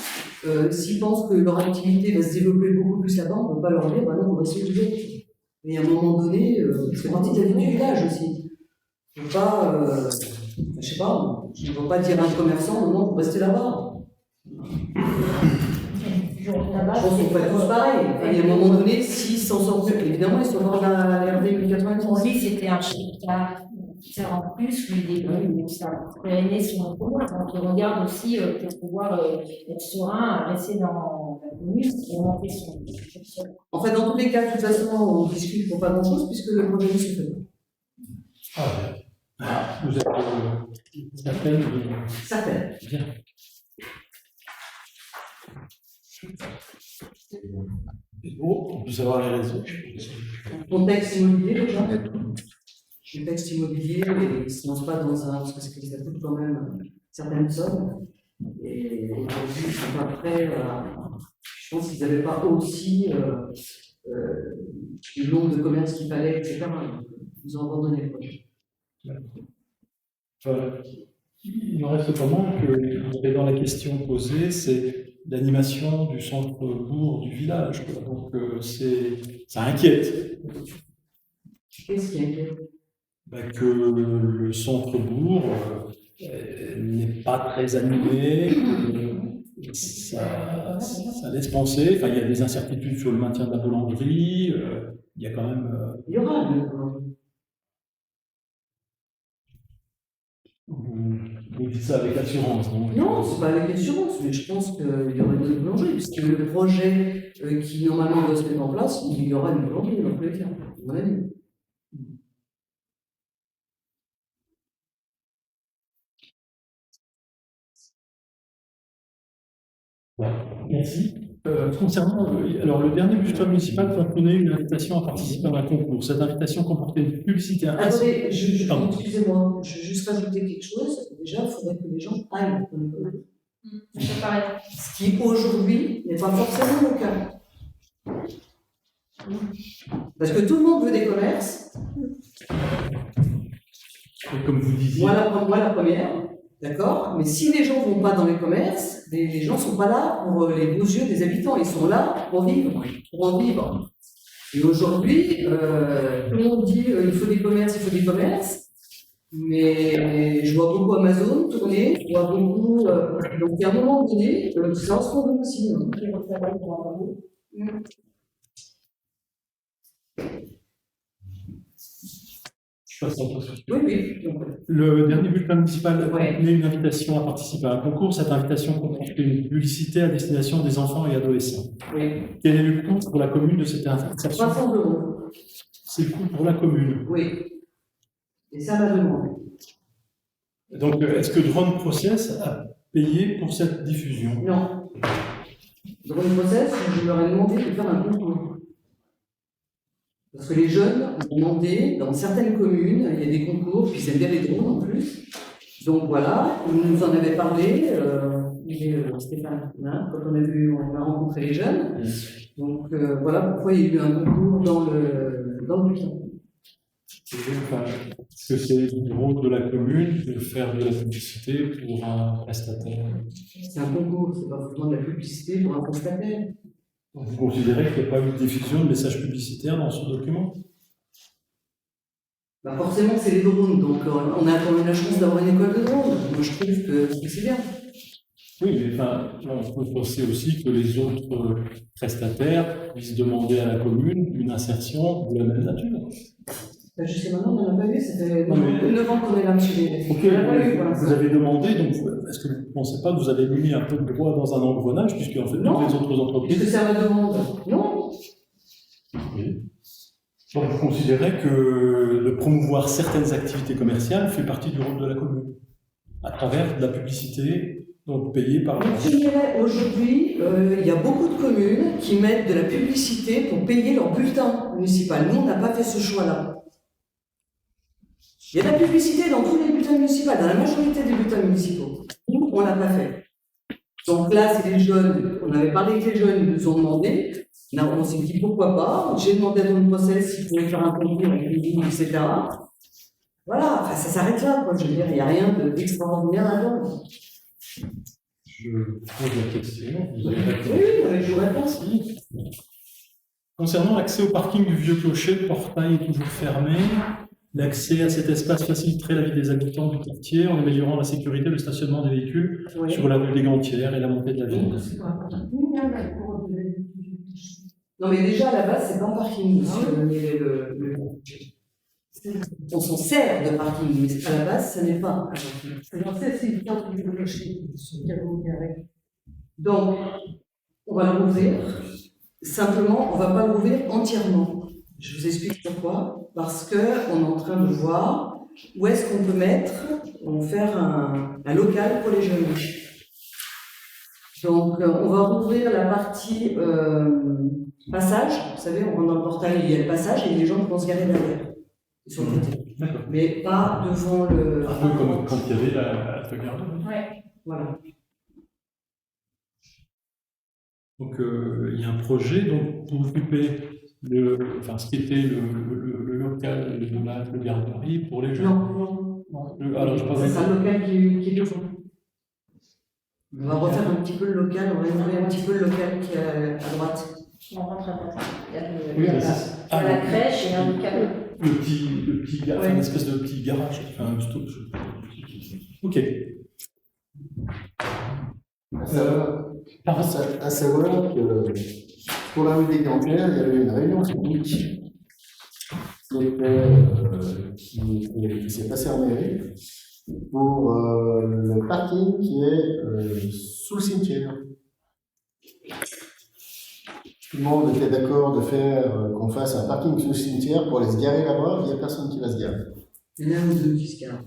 s'ils pensent que leur activité va se développer beaucoup plus là-bas, on ne peut pas leur dire, bah non, on va se lever. Mais à un moment donné, c'est partie de la vie du village aussi. On ne peut pas, je sais pas, je ne peux pas dire à un commerçant, non, restez là-bas. Je pense qu'on peut tous pareil. Et à un moment donné, s'ils s'en sortent, évidemment, ils sont dans la RD 1090. Pour lui, c'était un cas en plus, lui, ça prévenait son commerce. Donc, il regarde aussi pour pouvoir être serein, rester dans la commune et monter son. En fait, dans tous les cas, de toute façon, on discute pour pas grand-chose puisque le projet se fait. Vous êtes certaine de... Certaine. Bien. savoir les raisons. Contexte immobilier déjà. Contexte immobilier, et ils ne se lancent pas dans un. Parce que ça coûte quand même certaines sommes. Et aujourd'hui, ils ne sont pas prêts à. Je pense qu'ils n'avaient pas aussi le nombre de commerces qu'il fallait, etc. Ils ont abandonné le projet. Il n'en reste pas moins que dans la question posée, c'est l'animation du centre-bourg du village. Donc ça inquiète. Qu'est-ce qui inquiète? Que le centre-bourg n'est pas très animé, ça laisse penser, enfin il y a des incertitudes sur le maintien de la boulangerie, il y a quand même... Il y aura une boulangerie. Vous dites ça avec assurance, non? Non, c'est pas avec l'assurance, mais je pense qu'il y aura une boulangerie, puisque le projet qui normalement doit se mettre en place, il y aura une boulangerie dans tous les cas, à mon avis. Merci. Concernant, alors le dernier bulletin municipal contenait une invitation à participer à un concours. Cette invitation comportait une publicité. Attendez, excusez-moi, je vais juste rajouter quelque chose. Déjà, il faudrait que les gens aillent dans les commerces. C'est pareil. Ce qui aujourd'hui n'est pas forcément le cas. Parce que tout le monde veut des commerces. Et comme vous disiez. Moi la première. D'accord? Mais si les gens ne vont pas dans les commerces, les gens ne sont pas là pour les beaux yeux des habitants, ils sont là pour vivre, pour en vivre. Et aujourd'hui, tout le monde dit il faut des commerces, mais je vois beaucoup Amazon tourner, je vois beaucoup. Donc, il y a un moment donné, c'est en ce moment aussi. Oui. Le dernier bulletin municipal contenait une invitation à participer à un concours. Cette invitation comportait une publicité à destination des enfants et adolescents. Oui. Quel est le coût pour la commune de cette insertion? 300 €. C'est le coût pour la commune. Oui. Et ça m'a demandé. Donc, est-ce que Drone Process a payé pour cette diffusion? Non. Drone Process, je leur ai demandé de faire un concours. Parce que les jeunes ont demandé, dans certaines communes, il y a des concours, puis ils aiment bien les drones en plus. Donc voilà, ils nous en avaient parlé, Stéphane, hein, quand on a rencontré les jeunes. Donc voilà pourquoi il y a eu un concours dans le bulletin. Est-ce que c'est le rôle de la commune de faire de la publicité pour un prestataire? C'est un concours, c'est pas forcément de la publicité pour un prestataire. Vous considérez qu'il n'y a pas eu de diffusion de messages publicitaires dans ce document? Bah forcément, c'est les drones, donc on a quand même la chance d'avoir une école de drones. Moi, je trouve que c'est bien. Oui, mais on peut penser aussi que les autres prestataires puissent demander à la commune une insertion de la même nature. Bah, jusqu'à maintenant, on n'en a pas eu, ça fait 9 ans qu'on est là, monsieur. Vous avez demandé, donc est-ce que vous ne pensez pas que vous avez mis un peu de droit dans un engrenage, puisque en fait, toutes les autres entreprises. Est-ce que ça me demande? Non. Oui. Donc vous considérez que de promouvoir certaines activités commerciales fait partie du rôle de la commune, à travers de la publicité donc payée par. Je dirais aujourd'hui, il y a beaucoup de communes qui mettent de la publicité pour payer leur bulletin municipal. Nous, on n'a pas fait ce choix-là. Il y a de la publicité dans tous les bulletins municipaux, dans la majorité des bulletins municipaux. Nous, on ne l'a pas fait. Donc là, c'est les jeunes, on avait parlé avec les jeunes, ils nous ont demandé. Là, on s'est dit pourquoi pas. J'ai demandé à Drone Process s'ils pouvaient faire un concours avec une ligne, etc. Voilà, enfin, ça s'arrête là, quoi. Je veux dire, il n'y a rien d'extraordinaire là-dedans. Je pose la question. Vous avez oui, je vous réponds. Concernant l'accès au parking du Vieux Clocher, le portail est toujours fermé. L'accès à cet espace faciliterait la vie des habitants du quartier en améliorant la sécurité et le stationnement des véhicules sur la rue des Gantières et la montée de la ville. Non, mais déjà, à la base, c'est pas un parking, on s'en sert de parking, mais à la base, ce n'est pas un parking. Donc, on va l'ouvrir. Simplement, on ne va pas l'ouvrir entièrement. Je vous explique pourquoi. Parce qu'on est en train de voir où est-ce qu'on peut faire un local pour les jeunes. Donc, on va rouvrir la partie passage. Vous savez, on rentre dans le portail, il y a le passage et les gens vont se garer derrière, sur le côté. D'accord. Mais pas devant le. Un peu comme quand il y avait la garde. Ouais. Voilà. Donc, il y a un projet donc, pour occuper ce qui était le local de la garderie pour les jeunes. Non. Alors, je pense C'est un local qui est devant. On va refaire un petit peu le local, on va ouvrir un petit peu le local qui est à droite. On rentre à droite. Il y a, Oui, il y a mais la, c'est- il y a la crèche et un local. le petit garage, Ouais. une espèce de petit garage, enfin un stock. Ok. À savoir que pour la rue des Gantières, il y avait une réunion publique qui s'est passée en mairie pour le parking qui est sous le cimetière. Tout le monde était d'accord de faire qu'on fasse un parking sous le cimetière pour aller se garer là-bas, il n'y a personne qui va se garer. Il y en a un ou deux qui se garent.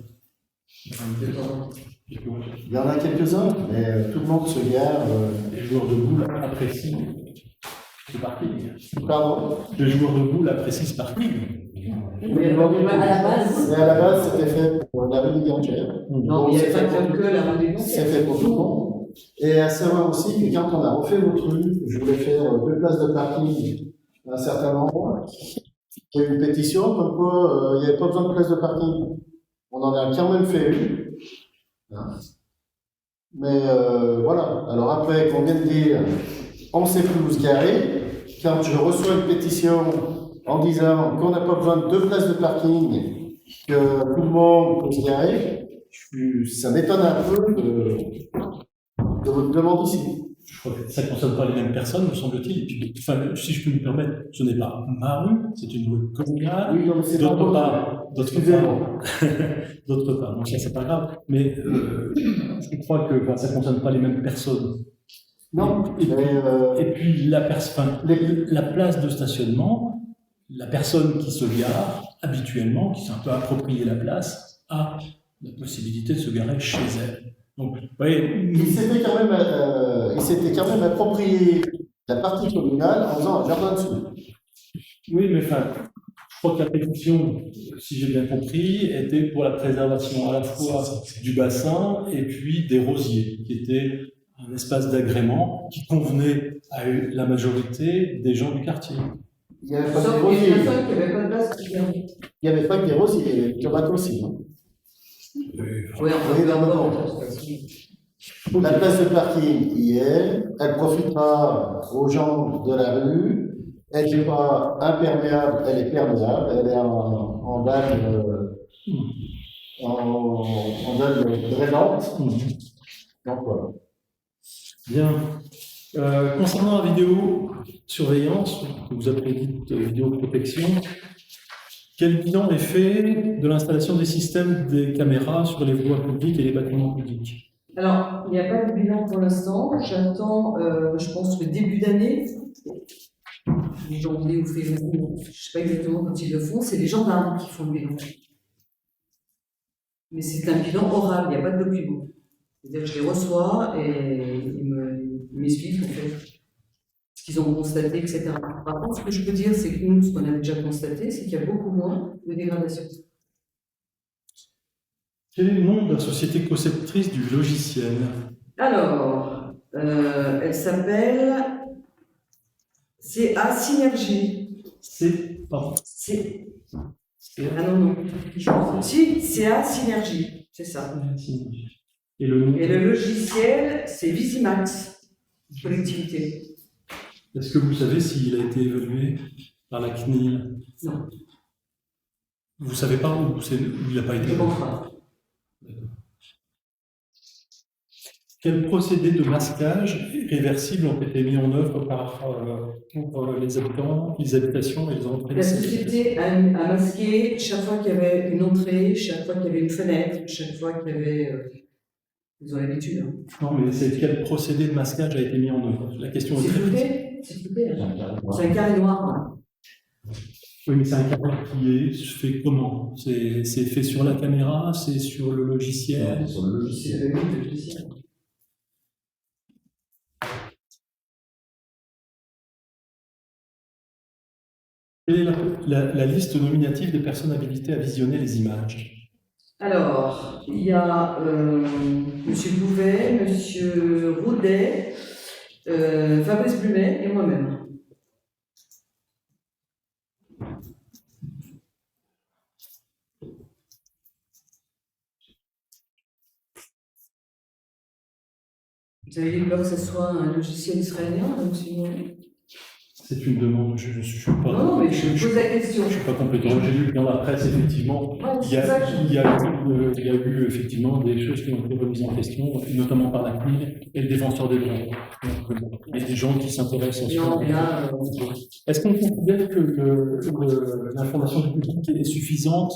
Il y en a quelques-uns, mais tout le monde se gare. Les joueurs de boules apprécient ce parking. Pardon. Les joueurs de boules apprécient ce parking. Mais à la base, Mais à la base, c'était fait pour la rue des Gantières. non, il n'y c'est avait fait pas pour- que la rue des C'est Gantières. fait pour tout le monde. Et à savoir aussi que quand on a refait votre rue, je voulais faire 2 places de parking à un certain endroit. Il y a eu une pétition comme quoi il n'y avait pas besoin de place de parking. On en a quand même fait une. Hein. Mais voilà. Alors après qu'on vient de dire, on ne sait plus où se garer, quand je reçois une pétition en disant qu'on n'a pas besoin de 2 places de parking, que tout le monde peut se garer, ça m'étonne un peu de votre demande ici. Je crois que ça ne concerne pas les mêmes personnes, me semble-t-il. Et puis, enfin, si je peux me permettre, ce n'est pas ma rue, c'est une rue communale. Oui, non, mais c'est pas D'autre votre part, Excusez-moi. d'autre part, donc ça c'est pas grave, mais je crois que ça ne concerne pas les mêmes personnes. Non, Et mais puis la place de stationnement, la personne qui se gare habituellement, qui s'est un peu approprié la place, a la possibilité de se garer chez elle. Donc, vous voyez, il s'était quand même approprié la partie communale en faisant un jardin dessous. oui, mais enfin, je crois que la pétition, si j'ai bien compris, était pour la préservation à la fois du bassin et puis des rosiers, qui étaient un espace d'agrément qui convenait à la majorité des gens du quartier. Il n'y avait pas que des Sauf rosiers. qu'il y a une personne qui n'avait pas de place pour se garer. Il n'y avait pas que des rosiers, il y avait des tomates aussi. Hein. Oui, Oui, d'accord. La place de parking y est, elle profitera aux gens de la rue, elle n'est pas imperméable, elle est perméable, elle est en dalle drainante. Donc voilà. Bien. Concernant la vidéosurveillance, que vous appelez dite vidéoprotection, quel bilan est fait de l'installation des systèmes des caméras sur les voies publiques et les bâtiments publics? Alors, il n'y a pas de bilan pour l'instant. J'attends, je pense, le début d'année. Janvier ou février, je ne sais pas exactement quand ils le font. C'est les gendarmes qui font le bilan. Mais c'est un bilan oral, il n'y a pas de document. C'est-à-dire que je les reçois et ils m'expliquent en fait ce qu'ils ont constaté, etc. Par contre, ce que je peux dire, c'est que nous, ce qu'on a déjà constaté, c'est qu'il y a beaucoup moins de dégradation. Quel est le nom de la société conceptrice du logiciel? Alors, elle s'appelle CA Synergie. Pardon. Ah non. Si, CA Synergie, c'est ça. Et le nom? Et le logiciel, c'est Visimax, collectivité. Est-ce que vous savez s'il a été évalué par la CNIL? Non, Vous ne savez pas où il n'a pas été je ne évalué? pense pas. Quels procédés de masquage réversibles ont été mis en œuvre pour les habitants, les habitations et les entrées? La société a masqué chaque fois qu'il y avait une entrée, chaque fois qu'il y avait une fenêtre, chaque fois qu'il y avait. Ils ont l'habitude. Hein. Non, mais c'est quel procédé de masquage a été mis en œuvre? La question est C'est très précise. flouté. C'est flouté. Hein. C'est un carré noir. Hein. Oui, mais c'est un carré qui est fait comment? C'est fait sur la caméra, c'est sur le logiciel? Sur le logiciel. C'est le logiciel. Quelle est la liste nominative des personnes habilitées à visionner les images? Alors, il y a Monsieur Bouvet, Monsieur Roudet, Fabrice Blumet et moi-même. Vous avez dit que ce soit un logiciel israélien, donc si vous voulez. C'est une demande, je ne suis pas. Non, mais je pose la question. Je ne suis pas compétent. J'ai lu que dans la presse, effectivement, Ouais, il y a eu effectivement des choses qui ont été remises en question, notamment par la CNIL et le défenseur des droits. Donc, il y a des gens qui s'intéressent à ce Non, mais là, Est-ce qu'on considère que l'information du public est suffisante?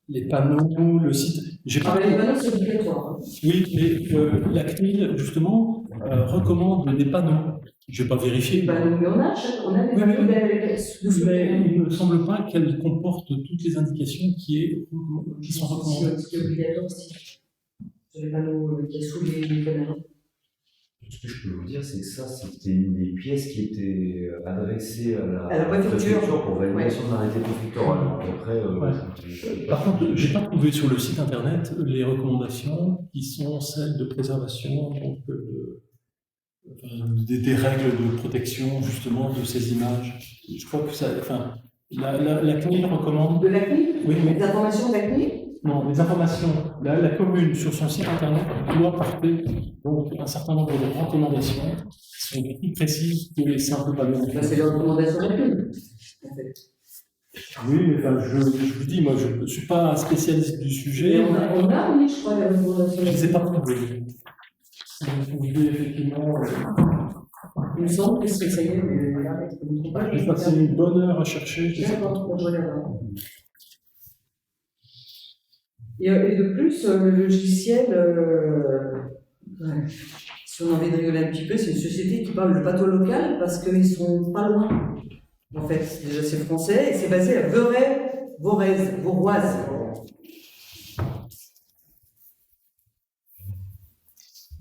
Les panneaux, le site. les panneaux, c'est obligatoire. Oui, mais la CNIL, justement, recommande des panneaux. Je ne vais pas vérifier. Les panneaux, mais on a des Oui, panneaux mais il ne me semble pas qu'elle comporte toutes les indications qui sont recommandées. C'est obligatoire aussi. Sur les panneaux qui sont sous les caméras. Ce que je peux vous dire, c'est que ça, c'était une des pièces qui était adressée à la préfecture pour validation de l'arrêté préfectoral. Après, Par contre, je n'ai pas trouvé sur le site internet les recommandations qui sont celles de préservation, donc des règles de protection justement de ces images. Je crois que ça, enfin, la CNIL recommande. De la CNIL? Oui, mais Les informations de la CNIL? non, les informations. La commune sur son site internet doit porter donc un certain nombre de recommandations qui sont plus précises que les simples panneaux. C'est les recommandations de la CNIL, en fait. Oui, mais enfin, je vous dis, moi, je ne suis pas un spécialiste du sujet. Et on a, oui, je crois, les recommandations. Je ne les ai pas trouvées. Vous pouvez effectivement. Il me semble que c'est ça y est, mais là, je ne trouve pas. Je vais passer une bonne heure à chercher. Je sais pas. D'accord, je regarde. Et de plus, le logiciel, si on a envie de rigoler un petit peu, c'est une société qui parle de pâteau local parce qu'ils sont pas loin. En fait, déjà c'est français et c'est basé à Voroise.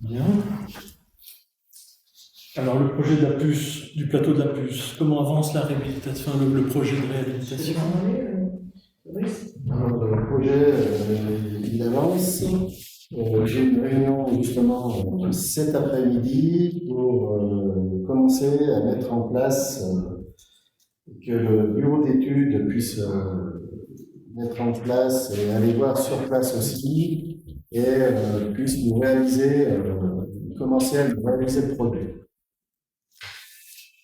Bien. Alors, le projet de la puce, du plateau de la puce, comment avance la réhabilitation, le projet de réhabilitation? Alors, le projet, il avance. J'ai une réunion justement cet après-midi pour commencer à mettre en place que le bureau d'études puisse mettre en place et aller voir sur place aussi et puisse nous réaliser, commencer à nous réaliser le projet.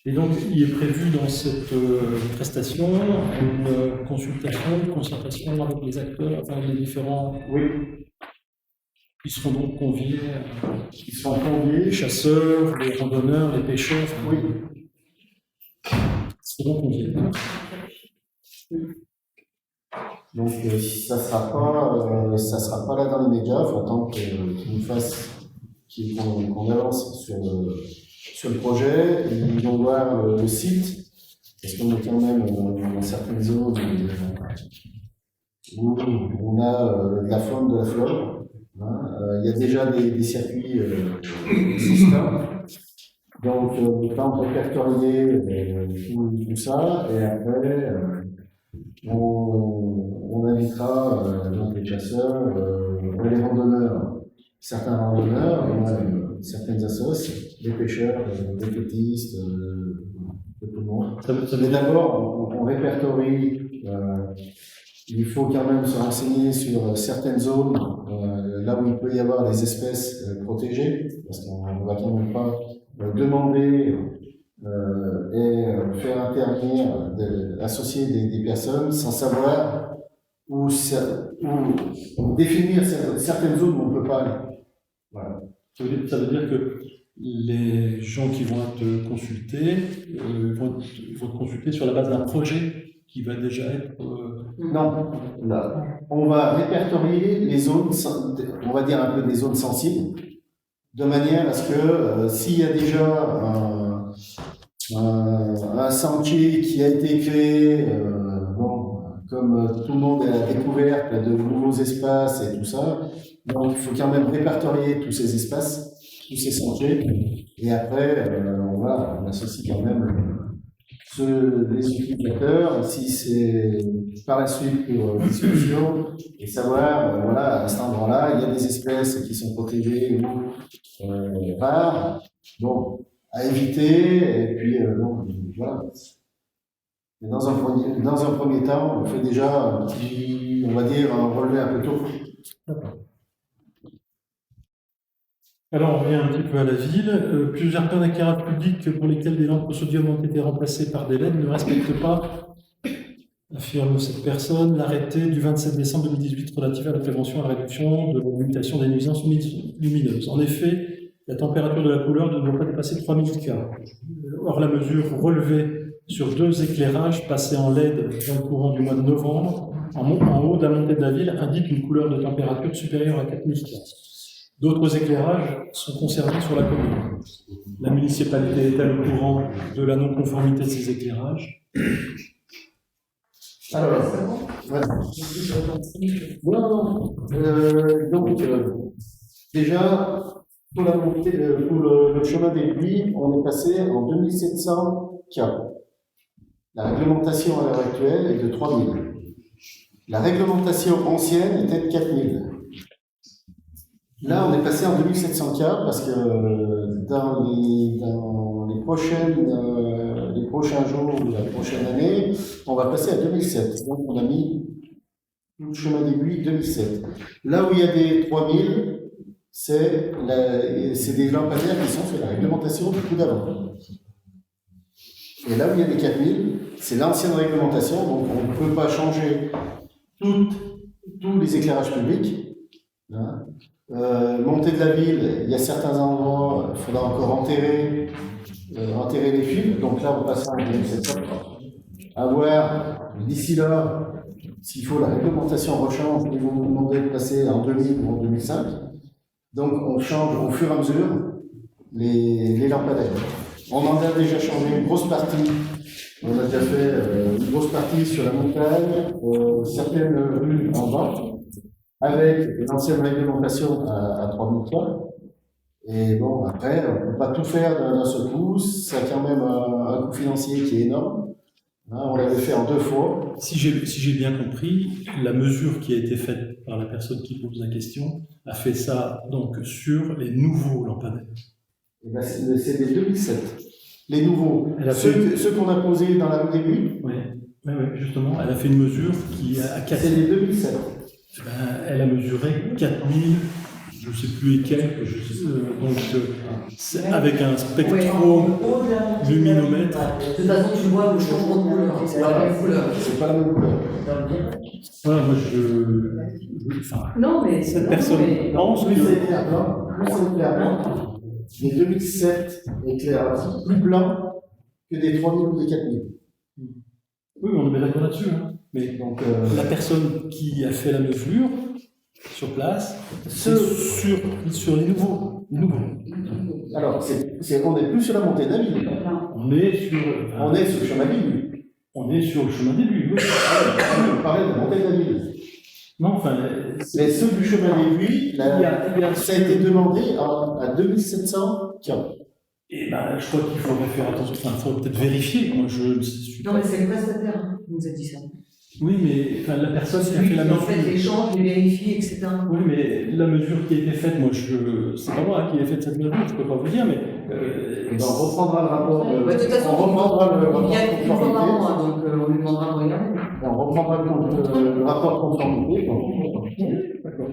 Et donc, il est prévu dans cette prestation une consultation, une concertation avec les acteurs, enfin les différents. Oui. Ils seront donc conviés. Ils seront conviés. Les chasseurs, les randonneurs, les pêcheurs. Enfin, oui. Ils seront conviés. Donc, ça sera pas là dans les médias. Il faut attendre qu'ils nous fassent, qu'on avance sur le projet. Ils vont voir le site, parce qu'on est quand même dans certaines zones où on a de la faune, de la flore. Il y a déjà des circuits existants. Donc, le temps de répertorier tout ça, et après, on invitera donc les chasseurs, les randonneurs, certains randonneurs, certaines associations, les pêcheurs, les pétistes, de tout le monde. Mais d'abord, on répertorie. Il faut quand même se renseigner sur certaines zones, là où il peut y avoir des espèces protégées, parce qu'on ne va quand même pas demander et faire intervenir, associer des personnes sans savoir où définir certaines zones où on ne peut pas aller. Voilà. Ça veut dire que les gens qui vont être consultés vont être consultés sur la base d'un projet qui va déjà être. Non, là, on va répertorier les zones, on va dire un peu des zones sensibles, de manière à ce que s'il y a déjà un sentier qui a été créé, comme tout le monde est à la découverte de nouveaux espaces et tout ça, donc il faut quand même répertorier tous ces espaces, tous ces sentiers, et après on associe quand même les utilisateurs, si c'est par la suite pour discussion, et savoir, voilà, à cet endroit-là, il y a des espèces qui sont protégées ou rares, bon, à éviter, et puis, bon, voilà. Mais dans un premier temps, on fait déjà un petit, on va dire, un relevé un peu tôt. Alors, on revient un petit peu à la ville. Plusieurs plans d'éclairage public pour lesquels des lampes au sodium ont été remplacées par des LED ne respectent pas, affirme cette personne, l'arrêté du 27 décembre 2018 relatif à la prévention et à la réduction de la limitation des nuisances lumineuses. En effet, la température de la couleur ne doit pas dépasser 3000 K. Or, la mesure relevée sur 2 éclairages passés en LED dans le courant du mois de novembre, en haut de la montée de la ville, indique une couleur de température supérieure à 4000 K. D'autres éclairages sont conservés sur la commune. La municipalité est-elle au courant de la non-conformité de ces éclairages? Alors, voilà. Donc, déjà, pour la montée, pour le chemin des pluies, on est passé en 2700 K. La réglementation à l'heure actuelle est de 3000. La réglementation ancienne était de 4000. Là, on est passé en 2700 K parce que dans les prochains jours ou la prochaine année, on va passer à 2007. Donc, on a mis le chemin des pluies 2007. Là où il y a des 3000, c'est des lampadaires qui sont sur la réglementation du coup d'avant. Et là où il y a des 4000, c'est l'ancienne réglementation, donc on ne peut pas changer tous les éclairages publics. Hein. Montée de la ville, il y a certains endroits, il faudra encore enterrer les fils, donc là on passe à 2700. À voir, d'ici là, s'il faut, la réglementation rechange, ils vont nous demander de passer en 2000 ou en 2005. Donc on change au fur et à mesure les lampadaires. On en a déjà changé une grosse partie. On a déjà fait une grosse partie sur la montagne, certaines rues en bas, avec l'ancienne réglementation à 3000 toits. Et bon, après, on ne peut pas tout faire d'un seul coup. Ça a quand même un coût financier qui est énorme. Hein, on l'avait fait en 2 fois. Si j'ai bien compris, la mesure qui a été faite par la personne qui pose la question a fait ça donc sur les nouveaux lampadaires. Et ben, c'est des 2007. Les nouveaux, ceux qu'on a posés dans la rue des Buis. Oui, justement, elle a fait une mesure qui a 4000. C'est les 2007. Elle a mesuré 4000, je ne sais plus lesquels, avec un spectro-luminomètre. De toute façon, tu vois le changement de couleur, c'est pas la même couleur. C'est pas la même couleur. Voilà, moi Non, mais cette personne pense Plus que. c'est éclair blanc, les 2007 éclairent plus blanc que des 3000 ou des 4000. Oui, on est bien d'accord là-dessus. Hein. Mais donc, la personne qui a fait la mesure sur place, c'est sur les nouveaux. Alors, on n'est plus sur la montée de la ville. On est sur le chemin des Buis. On est sur le chemin des Buis. Oui. On parlait de la montée de la ville. Non, enfin. Mais ceux du chemin des Buis, ça a été demandé à 2700 K. Et ben, je crois qu'il faudrait faire attention. Enfin, il faudrait peut-être vérifier. Moi, je suis. Non, mais c'est le prestataire qui nous a dit ça. Oui, mais enfin, la personne qui a fait la mesure. mesure. En fait, l'échange, les vérifie, etc. Oui, mais la mesure qui a été faite, moi, c'est pas moi qui ai fait cette mesure, je peux pas vous dire, mais. On reprendra le rapport. De toute façon, on reprendra le rapport il y a une fois conformité. par mois, donc on lui demandera de regarder. On reprendra le rapport conformité. D'accord.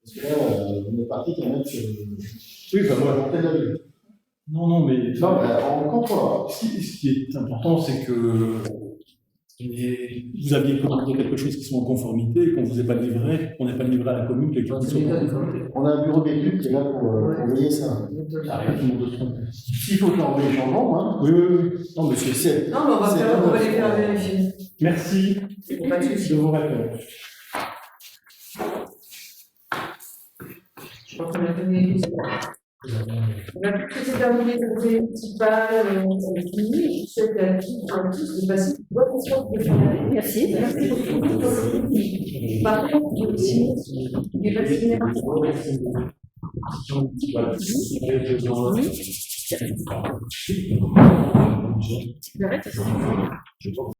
Parce que là, on est parti quand même sur. Oui, enfin, moi. La montée de la ville. Non, mais. Non, on contrôlera. Ce qui est important, c'est que vous aviez commandé quelque chose qui soit en conformité, et qu'on ne vous ait pas livré, on n'ait pas livré à la commune quelque chose qui soit en conformité. On a un bureau d'études qui est là pour veiller ça. S'il faut qu'on les changements, hein. Oui. Non, mais c'est. Non, mais on va les faire vérifier. Merci de vos réponses. Je crois qu'on a terminé. On a tout terminé le côté municipal, c'est fini. Je souhaite à tous de passer une bonne soirée. Merci. Merci beaucoup. Par contre, si les vaccinations. Arrête.